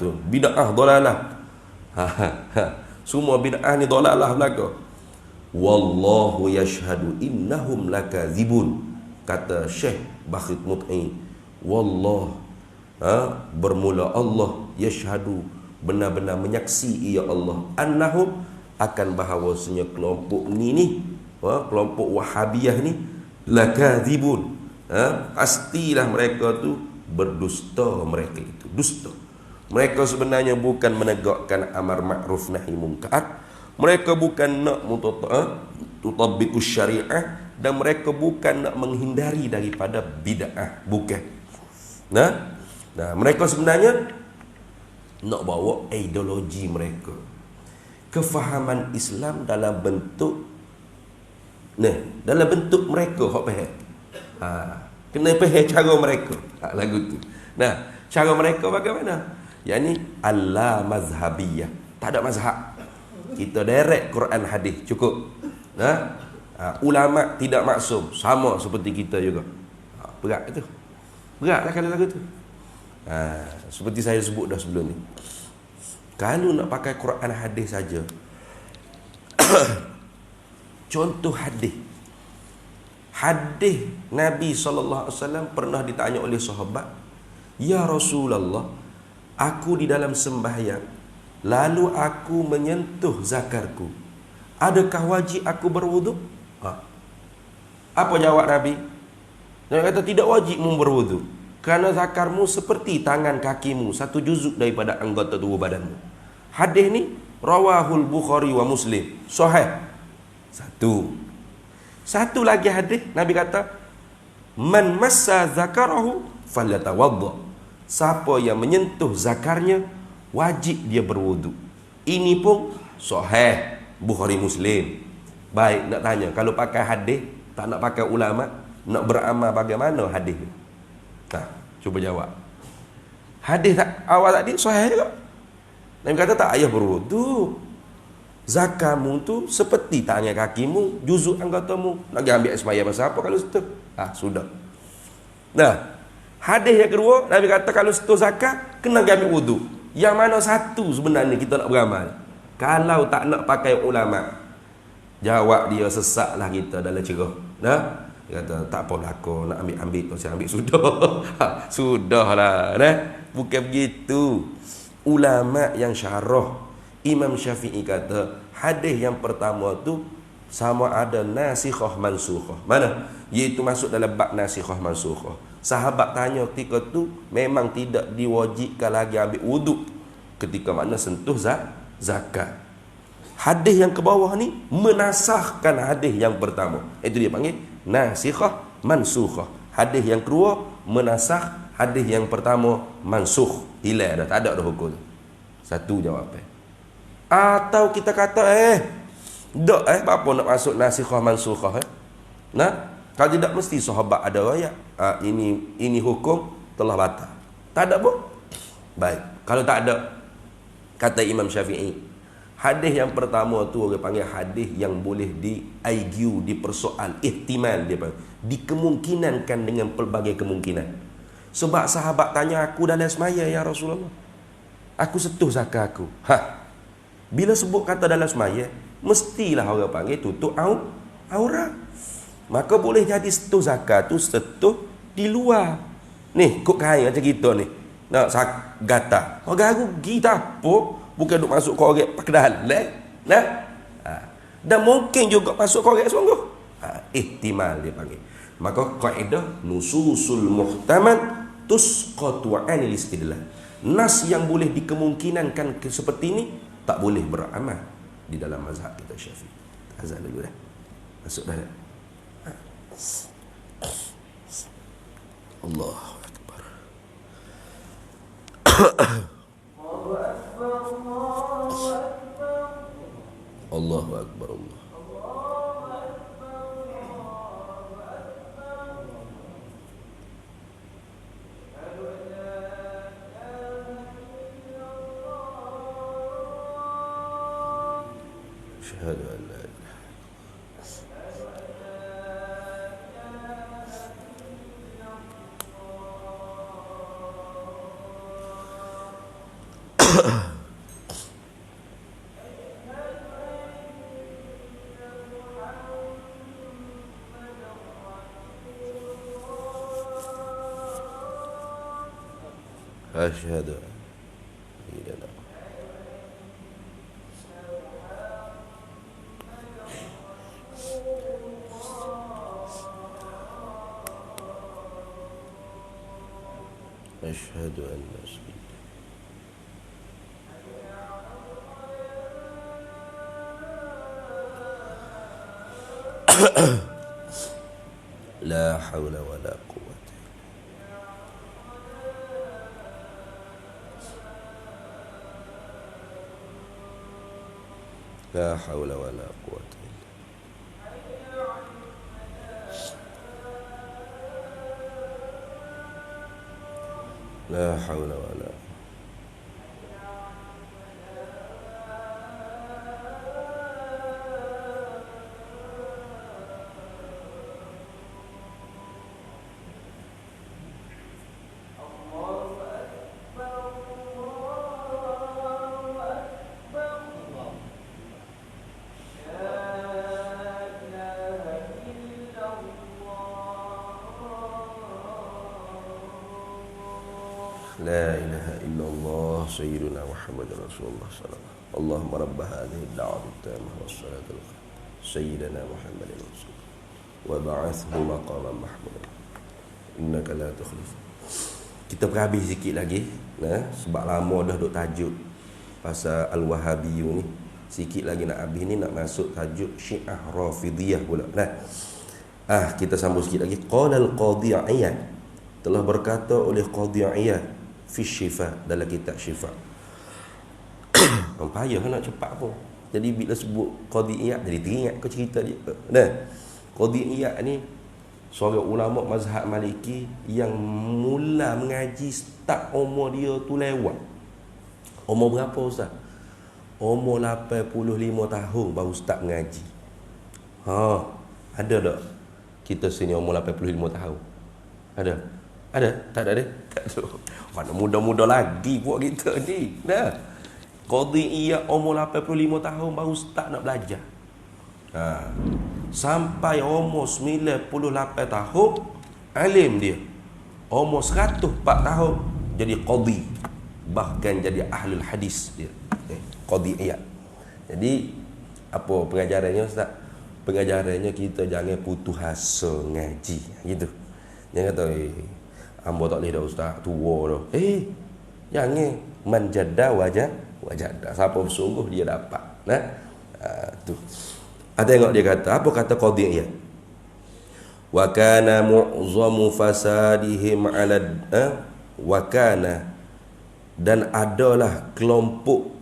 Speaker 1: Tu bid'ah dolalah. Semua bid'ah ni dolalah belaka. Wallahu yashhadu innahum lakadzibun, kata Syekh Bakhit Mut'i. Wallah, bermula Allah, yashhadu, benar-benar menyaksi ia Allah, annahum, akan bahawasanya kelompok ni kelompok Wahabiyah ni lakadzibun, pastilah mereka tu berdusta. Mereka itu dusta. Mereka sebenarnya bukan menegakkan amar ma'ruf nahi munkar. Mereka bukan nak tutabbiqus syariah, dan mereka bukan nak menghindari daripada bid'ah, bukan. Mereka sebenarnya nak bawa ideologi mereka, kefahaman Islam dalam bentuk dalam bentuk mereka hak faham. Kena faham cara mereka. Lagu tu. Cara mereka bagaimana? Yani alla mazhabiyah. Tak ada mazhab. Kita direct Quran hadis cukup. Ulama tidak maksum, sama seperti kita juga. Berat itu. Beratlah kalau lagu tu. Seperti saya sebut dah sebelum ni. Kalau nak pakai Quran hadis saja. Contoh hadis Nabi SAW pernah ditanya oleh sahabat, "Ya Rasulullah, aku di dalam sembahyang lalu aku menyentuh zakarku, adakah wajib aku berwudu? Apa jawab Nabi? Nabi kata tidak wajib mu berwudu, kerana zakarmu seperti tangan kakimu, satu juzuk daripada anggota tubuh badanmu. Hadis ni rawahul Bukhari wa Muslim, sahih. Satu lagi hadis Nabi kata, man massa zakarahu falyatawadda. Siapa yang menyentuh zakarnya, wajib dia berwudu. Ini pun sahih Bukhari Muslim. Baik, nak tanya, kalau pakai hadis, tak nak pakai ulama, nak beramal bagaimana hadis ni? Cuba jawab. Hadis awal tadi sahih juga. Nabi kata tak payah berwudu. Zakarmu tu seperti tangan kakimu, juzuk anggotamu. Nak ambil sembahyang masa apa kalau setu? Sudah. Nah, hadis yang kedua, Nabi kata kalau setu zakat kena ambil wudu. Yang mana satu sebenarnya kita nak beramal? Kalau tak nak pakai ulama, jawab dia sesaklah kita dalam cerah. Nah, dia kata tak apalah aku nak ambil tu saya ambil sudah. Sudahlah, nah. Bukan begitu. Ulama yang syarah, Imam Syafi'i kata hadis yang pertama tu sama ada nasikhah mansukhah. Mana? Iaitu masuk dalam bab nasikhah mansukhah. Sahabat tanya ketika tu memang tidak diwajibkan lagi ambil wuduk ketika mana sentuh zakat. Hadis yang ke bawah ni menasahkan hadis yang pertama. Itu dia panggil nasikhah mansukhah. Hadis yang kedua menasah hadis yang pertama, mansukh, hilang dah, tak ada dah hukum. Satu jawapan. Atau kita kata apa nak masuk nasikhah mansukhah Nah, kalau tidak mesti sahabat ada ayat ini hukum telah batal. Tak ada pun. Baik, kalau tak ada, kata Imam Syafi'i, hadis yang pertama tu orang panggil hadis yang boleh di-argue, dipersoal, ihtimal dia panggil, dikemungkinankan dengan pelbagai kemungkinan. Sebab sahabat tanya aku dalam semaya, ya Rasulullah, aku sentuh zakat aku. Bila sebut kata dalam semaya, mestilah orang panggil tutup aurat. Maka boleh jadi sentuh zakat tu sentuh di luar. Ni, kok kain macam kita ni. Nak gata. Orang rugi tak apa. Bukan duk masuk korek pakai dalam. Nah. Dan mungkin juga masuk korek sungguh. Ihtimal dia panggil. Maka kaedah nususul muhtamal tusqatu 'anil istidlal. Nas yang boleh dikemungkinankan seperti ini tak boleh beramal di dalam mazhab kita Syafi'i. Azan dulu dah. Masuk dah. Allah Akbar. Allahu Akbar. Allah. Syahadu an la ilaha أشهد أن لا إله إلا الله. أشهد أن لا حول ولا قوة لا حول ولا قوة لا حول ولا لا إله Muhammadin Rasulullah sallallahu. Allahumma rabb hadhihi ad-da'wati at-tammah was-salatu sayyidina Muhammadin Rasulullah wa ba'athhu maqaman mahmudan innaka la tukhlif. Kita berhabis sikit lagi, nah, sebab lama dah duk tajuk pasal Al-Wahabiyyu ni. Sikit lagi nak habis ni, nak masuk tajuk Syiah Rafidhiyah pula. Nah, kita sambung sikit lagi. Qala al-Qadhi Iyad, telah berkata oleh Qadhi Iyad fi Syifa, dalam kitab Syifa. Payah nak cepat pun. Jadi bila sebut Qadhi Iyad, jadi teringat kau cerita dia. Nah, Qadhi Iyad ni seorang ulama mazhab Maliki yang mula mengaji start umur dia tu lewat. Umur berapa Ustaz? Umur 85 tahun baru start mengaji. Ada tak kita sini umur 85 tahun? Ada? Ada? Tak ada dia? Tak ada. Mana muda-muda lagi buat kita ni. Nah, Qadhi Iyad umur 85 tahun baru start nak belajar. Sampai umur 98 tahun alim dia. Umur 104 tahun jadi qadhi, bahkan jadi ahlul hadis dia. Qadhi Iyad. Jadi apa pengajarannya Ustaz? Pengajarannya kita jangan putus asa ngaji, gitu. Jangan kata hamba tak boleh dah Ustaz, tua dah. Jangan manjada wajah dah. Siapa bersungguh dia dapat. Nah, tu. Tengok dia kata, apa kata Qadhi Iyad? Wa kana mu'zamu fasadihim 'ala wa kana, dan adalah kelompok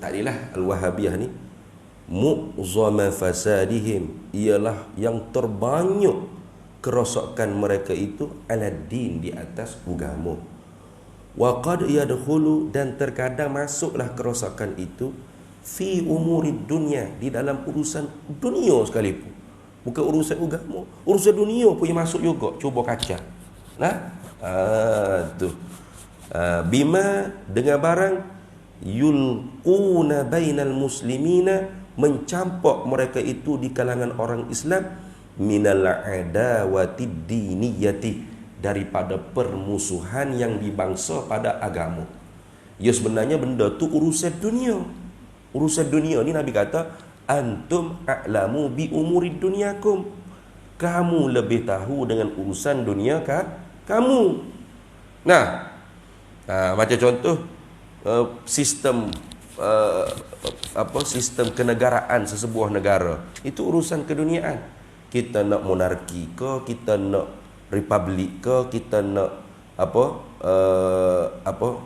Speaker 1: tadilah Al-Wahabiyah ni, mu'zama fasadihim, ialah yang terbanyak kerosakan mereka itu 'ala din, di atas agama. Wa qad yadkhulu, dan terkadang masuklah kerosakan itu fi umurid dunia, di dalam urusan dunia sekalipun, bukan urusan agama, urusan dunia pun masuk juga. Cuba kaca. Nah, tu bima, dengan barang yulquna bainal muslimina, mencampak mereka itu di kalangan orang Islam, minal adawatid diniyati, daripada permusuhan yang dibangsa pada agama. Ya, sebenarnya benda tu urusan dunia. Urusan dunia ni Nabi kata, antum a'lamu bi umurid dunyakum, kamu lebih tahu dengan urusan dunia kamu. Nah, macam contoh sistem sistem kenegaraan sesebuah negara, itu urusan keduniaan. Kita nak monarki ke, kita nak republik ke, kita nak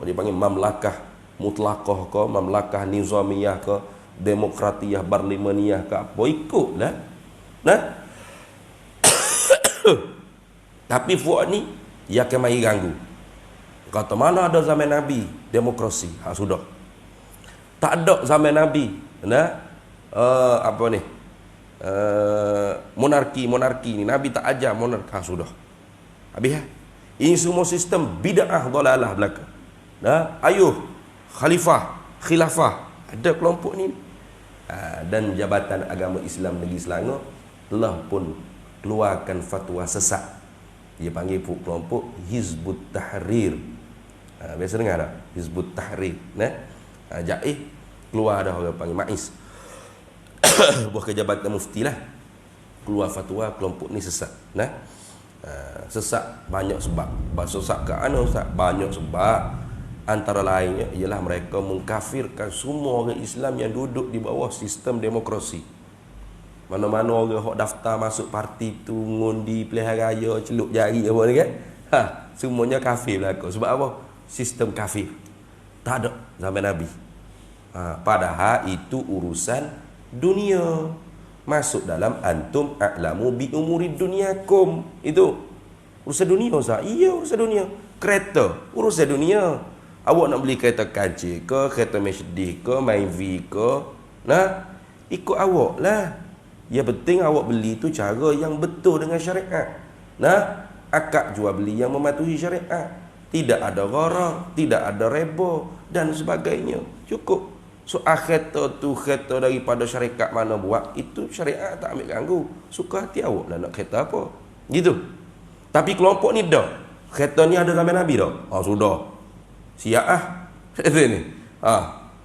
Speaker 1: dipanggil mamlakah mutlaqah ke, mamlakah nizamiyah ke, demokratiyah barlimaniyah ke, apa ikutlah. Nah, tapi fuad ni ia akan mari ganggu. Kata mana ada zaman Nabi demokrasi? Sudah. Tak ada zaman Nabi. Nah, monarki ni Nabi tak ajar monarki. Sudah. Habis. Ini semua sistem bid'ah dalalah belaka. Nah, ayuh khilafah, ada kelompok ni. Dan Jabatan Agama Islam Negeri Selangor telah pun keluarkan fatwa sesat. Dia panggil kelompok Hizbut Tahrir. Biasa dengar tak? Hizbut Tahrir. Nah, Jaih keluar dah orang panggil Maiz. Buah Jabatan Mufti lah. Keluar fatwa kelompok ni sesat. Nah, sesat banyak sebab. Sesat ke mana Ustaz? Banyak sebab. Antara lainnya ialah mereka mengkafirkan semua orang Islam yang duduk di bawah sistem demokrasi. Mana-mana orang hok daftar masuk parti tu, ngundi pilihan raya, celup jari apa ni kan? Semuanya kafir belaka. Sebab apa? Sistem kafir. Tak ada zaman Nabi. Padahal itu urusan dunia. Masuk dalam antum a'lamu bi umurid dunyakum. Itu urusan dunia Ustaz. Iya, urusan dunia. Kereta, urusan dunia. Awak nak beli kereta kancil ke, kereta Mercedes ke, Myvi ke, nah, ikut awak lah. Yang penting awak beli tu cara yang betul dengan syariat. Nah, akad jual beli yang mematuhi syariat. Tidak ada gharar, tidak ada riba dan sebagainya. Cukup. So, kereta tu kereta daripada syarikat mana buat, itu syariat tak ambil ganggu. Suka hati awak lah nak kereta apa. Gitu. Tapi kelompok ni dah. Kereta ni ada zaman Nabi dah. Sudah. Syiah Itu ni.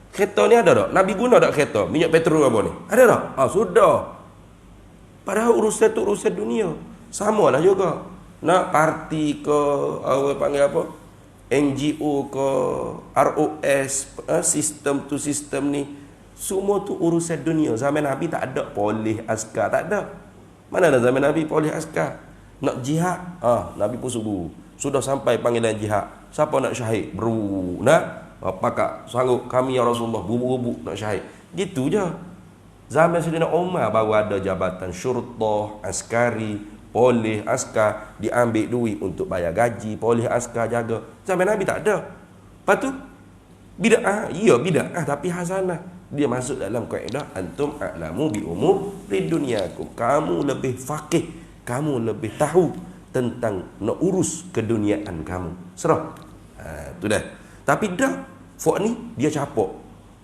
Speaker 1: Kereta ni ada tak? Nabi guna tak kereta? Minyak petrol apa ni? Ada tak? Sudah. Padahal urusan tu urusan dunia. Sama lah juga. Nak parti ke, apa panggil apa? NGO ke, ROS, sistem tu sistem ni. Semua tu urusan dunia. Zaman Nabi tak ada polis askar, tak ada. Mana ada zaman Nabi polis askar? Nak jihad, Nabi pun sudah sampai panggilan jihad. Siapa nak syahid? Nak? Apakah sanggup kami ya Rasulullah bubuk-bubuk nak syahid? Gitu je. Zaman Sayyidina Umar baru ada jabatan syurtah, askari, polis, askar, diambil duit untuk bayar gaji, polis, askar jaga. Zaman Nabi tak ada. Lepas tu bid'ah, bid'ah tapi hasanah. Dia masuk dalam kaedah antum a'lamu bi umuri dunyakum. Kamu lebih faqih, kamu lebih tahu tentang nak urus keduniaan kamu. Serah. Tu dah. Tapi dah, Fok ni dia capok.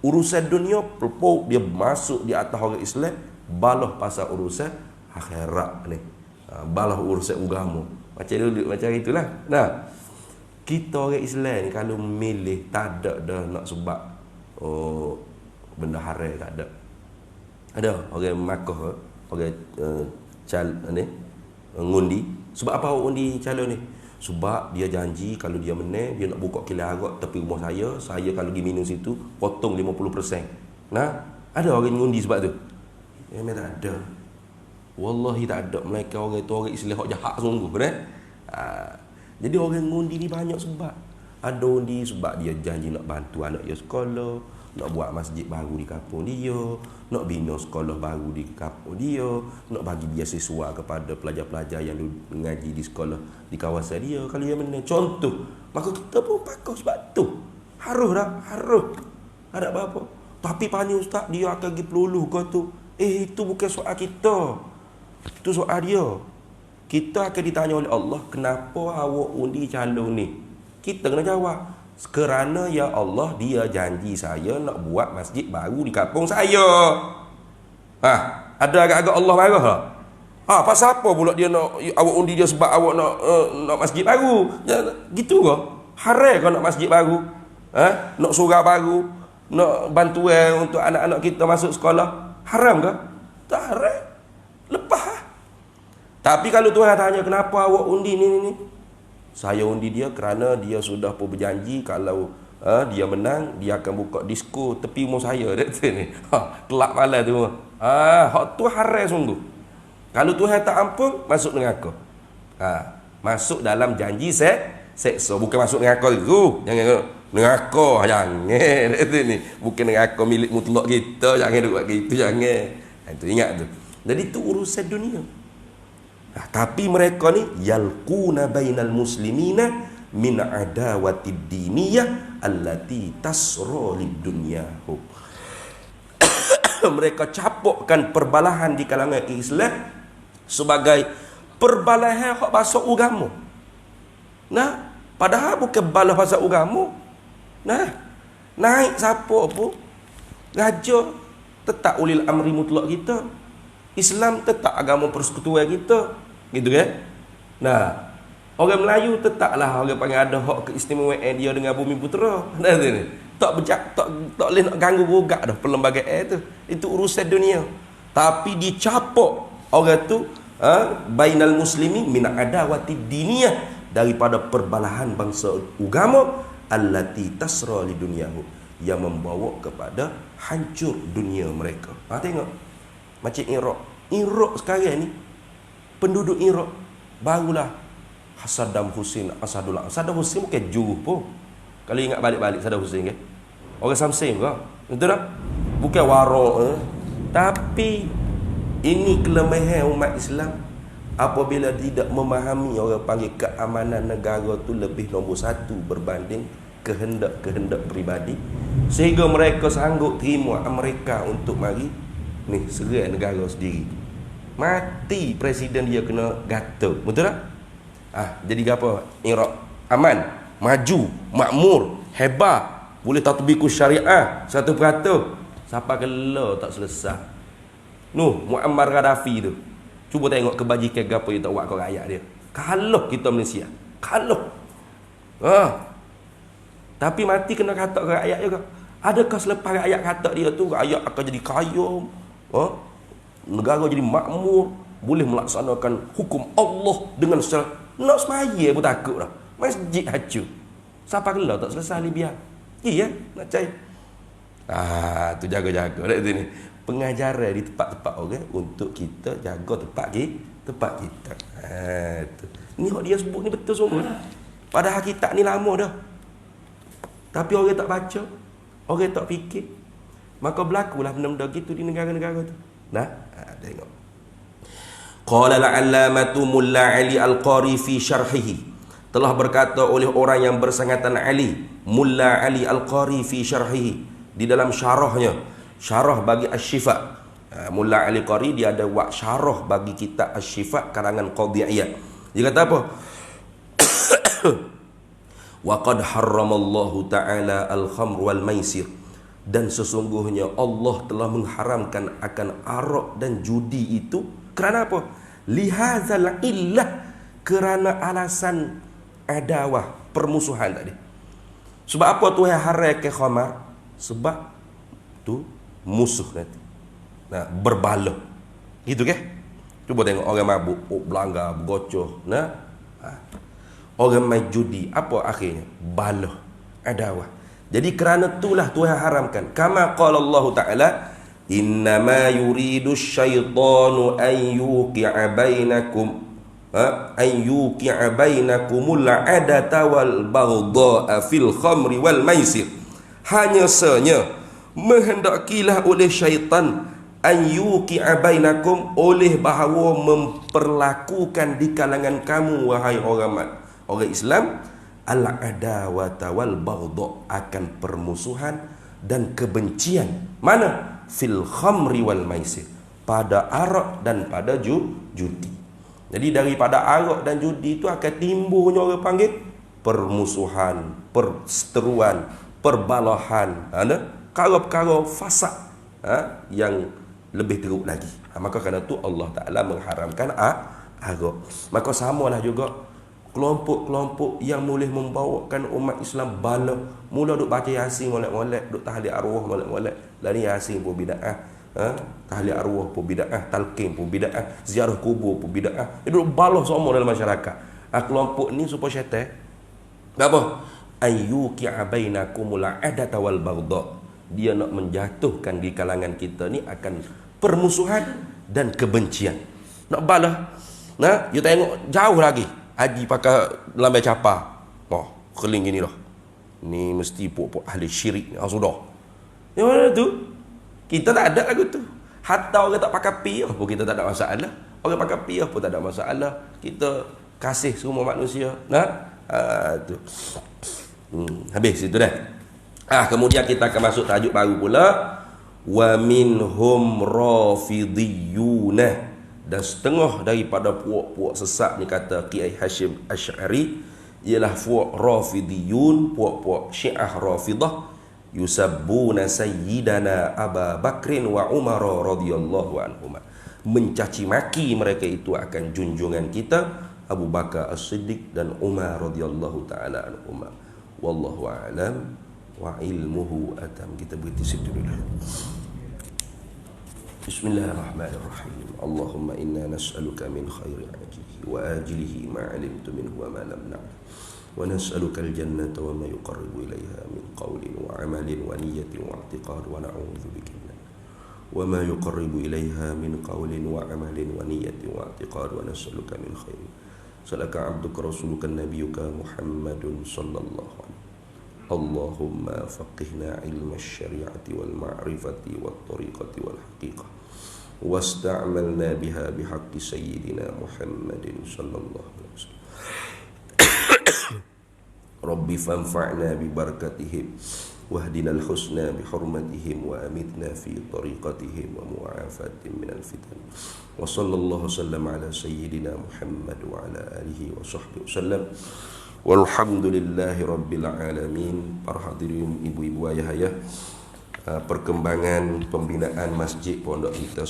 Speaker 1: Urusan dunia pelpok dia masuk di atas orang Islam, balah pasal urusan akhirat ni. Balah urusan agama. Macam itulah. Nah, kita orang Islam ni kalau milih tak ada dah nak sebab benda haram, tak ada. Ada orang Makkah, orang ngundi. Sebab apa orang undi calon ni? Sebab dia janji kalau dia menang, dia nak buka kilang arak tepi rumah saya kalau pergi minum situ potong 50%. Nah, ada orang ngundi sebab tu? Memang tak ada. Wallahi tak ada. Mereka orang itu orang Islam hak jahat sungguh, benar? Jadi orang ngundi ni banyak sebab. Ada undi sebab dia janji nak bantu anak dia sekolah, nak buat masjid baru di kampung dia, nak bina sekolah baru di kampung dia, nak bagi beasiswa kepada pelajar-pelajar yang mengaji di sekolah di kawasan dia. Kalau dia menang contoh, maka kita pun pakai sebab tu. Harus dah, harus. Ada apa-apa. Tapi panggil ustaz, dia akan pergi peluluh kau tu. Itu bukan soal kita. Itu soal dia. Kita akan ditanya oleh Allah, kenapa awak undi calon ni? Kita kena jawab. Kerana ya Allah, dia janji saya nak buat masjid baru di kampung saya. Ada agak-agak Allah marah tak? Pasal apa pula dia nak awak undi dia sebab awak nak masjid baru? Gitu ke? Haram ke nak masjid baru? Nak surau baru? Nak bantuan untuk anak-anak kita masuk sekolah? Haram ke? Tak haram. Lepas. Tapi kalau Tuhan tanya kenapa awak undi ni? Saya undi dia kerana dia sudah pun berjanji kalau dia menang, dia akan buka disko tepi rumah saya. Kelak malam tu. Hak tu haram sungguh. Kalau Tuhan tak ampun, masuk neraka. Masuk dalam janji seksa. Bukan masuk neraka tu. Jangan neraka, jangan. Bukan neraka milik mutlak kita. Jangan buat gitu, jangan. Itu ingat tu. Jadi tu urusan dunia. Tapi mereka ni yalquna bainal muslimina min adawatid diniyah allati tasra lid dunyahu. Mereka capokkan perbalahan di kalangan Islam sebagai perbalahan hak bahasa agama. Padahal bukan balah bahasa agama. Naik siapa pun raja tetap ulil amri mutlak kita. Islam tetap agama persekutuan kita. Gitu kan? Orang Melayu tetaplah orang panggil ada hak keistimewaan dia dengan bumi putera. Tak boleh nak ganggu gugat dah perlembagaan tu. Itu urusan dunia. Tapi dicapok orang tu bainal muslimin min adawatid diniyah, daripada perbalahan bangsa agama allati tasra li dunyahu, yang membawa kepada hancur dunia mereka. Tengok macam Iraq sekarang ni, penduduk Iraq barulah Saddam Hussein Asadullah. Saddam Hussein bukan juru pun. Kalau ingat balik-balik Saddam Hussein kan, orang Samsim ke? Betul tak? Bukan warok. Tapi ini kelemahan umat Islam apabila tidak memahami, orang panggil keamanan negara tu lebih nombor satu berbanding kehendak-kehendak peribadi, sehingga mereka sanggup terima Amerika untuk mari ni serang negara sendiri. Mati presiden dia kena gatal. Betul tak? Jadi apa? Iraq aman, maju, makmur, hebat, boleh tatbikus syariah 1%. Siapa kala tak selesai. Muammar Gaddafi tu. Cuba tengok kebajikan gapo dia tak buat kat rakyat dia. Kalau kita Malaysia, kalau Tapi mati kena kata ke rakyat juga. Adakah selepas rakyat kata dia tu rakyat akan jadi kaya, negara jadi makmur, boleh melaksanakan hukum Allah dengan secara nak semaya pun takut dah. Masjid hancur. Siapa kelah tak selesai Libya. Iya, nak cai. Tu jaga-jaga kat sini. Pengajaran di tempat-tempat orang untuk kita jaga tempat kita. Tu. Ni hak dia sebut ni betul semua. Padahal kitab ni lama dah. Tapi orang tak baca, orang tak fikir. Maka berlakulah benda-benda gitu di negara-negara tu. Nah, tengok. Qala al-allamatu Mulla Ali Al-Qari fi syarhihi. Telah berkata oleh orang yang bersangatan Ali, Mulla Ali Al-Qari fi syarhihi, di dalam syarahnya, syarah bagi Asy-Syifa. Mulla Ali Qari dia ada buat syarah bagi kitab Asy-Syifa karangan Qadhi Iyad. Dia kata apa? Wa qad harramallahu ta'ala al-khamr wal maisir. Dan sesungguhnya Allah telah mengharamkan akan arak dan judi itu kerana apa? Lihazal illah, kerana alasan adawah, permusuhan tadi. Sebab apa Tuhan haramkan khamar? Sebab tu musuh nanti. Nah, berbalah. Gitu ke? Cuba tengok orang mabuk, berlanggar, bergocoh, orang main judi, apa akhirnya? Balah, adawah. Jadi kerana itulah Tuhan haramkan. Kama qala Allah Ta'ala, innama yuridu syaitanu an yuqi'a bainakum bainakumul adata wal baghdha'a fil khamri wal maisir. Hanya sahaja menghendakilah oleh syaitan an yuqi'a bainakum, oleh bahawa memperlakukan di kalangan kamu wahai orang Islam, al-adawata wal baghdha, akan permusuhan dan kebencian. Mana? Fil khamri wal maisir, pada arak dan pada judi. Jadi daripada arak dan judi itu akan timbulnya orang panggil permusuhan, perseteruan, perbalahan, perkara-perkara fasad yang lebih teruk lagi. Maka kerana itu Allah Ta'ala mengharamkan arak. Maka samalah juga kelompok-kelompok yang boleh membawakan umat Islam bala, mula duk baca Yasin molek-molek, duk tahlil arwah molek-molek, lari Yasin pun bid'ah, tahlil arwah pun bid'ah, talqin pun bid'ah, ziarah kubur pun bid'ah. Dia duk bala semua dalam masyarakat. Kelompok ni supaya syaitan apa? Ayyuqi'a bainakumul adata wal baghdha. Dia nak menjatuhkan di kalangan kita ni akan permusuhan dan kebencian. Nak bala. Nah, you tengok jauh lagi. Haji pakai lambai capa. Keling gini lah. Ni mesti puak-puak ahli syirik. Sudah. Yang mana tu? Kita tak ada lagu tu. Hatta orang tak pakai piyah pun kita tak ada masalah. Orang pakai piyah pun tak ada masalah. Kita kasih semua manusia. Tu. Habis itu dah. Kemudian kita akan masuk tajuk baru pula. Wa minhum rafidiyuna. Dan setengah daripada puak-puak sesat ni, kata Kiai Hashim Asy'ari, ialah puak Rafidiyun, puak-puak Syiah Rafidah, yusabbuna sayyidana Aba Bakrin wa Umar radhiyallahu anhuma. Mencaci maki mereka itu akan junjungan kita Abu Bakar As-Siddiq dan Umar radhiyallahu taala anhuma. Wallahu a'lam wa ilmuhu atam. Kita berhenti situ dulu. Bismillahirrahmanirrahim. Allahumma inna nas'aluka min khairi ajlihi wa ajlihi ma 'alimtu minhu wa ma lam na'lam. Wa nas'aluka al-jannata wa ma yuqarribu ilayha min qawlin wa 'amalin wa niyyatin wa i'tiqad wa na'udzu bika min wa ma yuqarribu ilayha min qawlin wa 'amalin wa niyyatin wa i'tiqad wa nas'aluka min khairin. Salaka 'abduka rasuluka nabiyyuka Muhammadun sallallahu alaihi. Allahumma faqihna ilma syari'ati wal ma'rifati wat tariqati wal haqiqah wasta'malna biha bihaqqi sayyidina Muhammadin sallallahu alaihi wasallam. Rabbi fanfa'na bi barakatihim wahdina al-husna bi hurmatihim wa amitna fi tariqatihim wa mu'afatihim min al-fitan. Wa sallallahu sallam ala sayyidina Muhammad wa ala alihi wa sahbihi wasallam. Walhamdulillahi rabbil alamin. Para hadirin, ibu-ibu, ayah-ayah, perkembangan pembinaan masjid pondok kita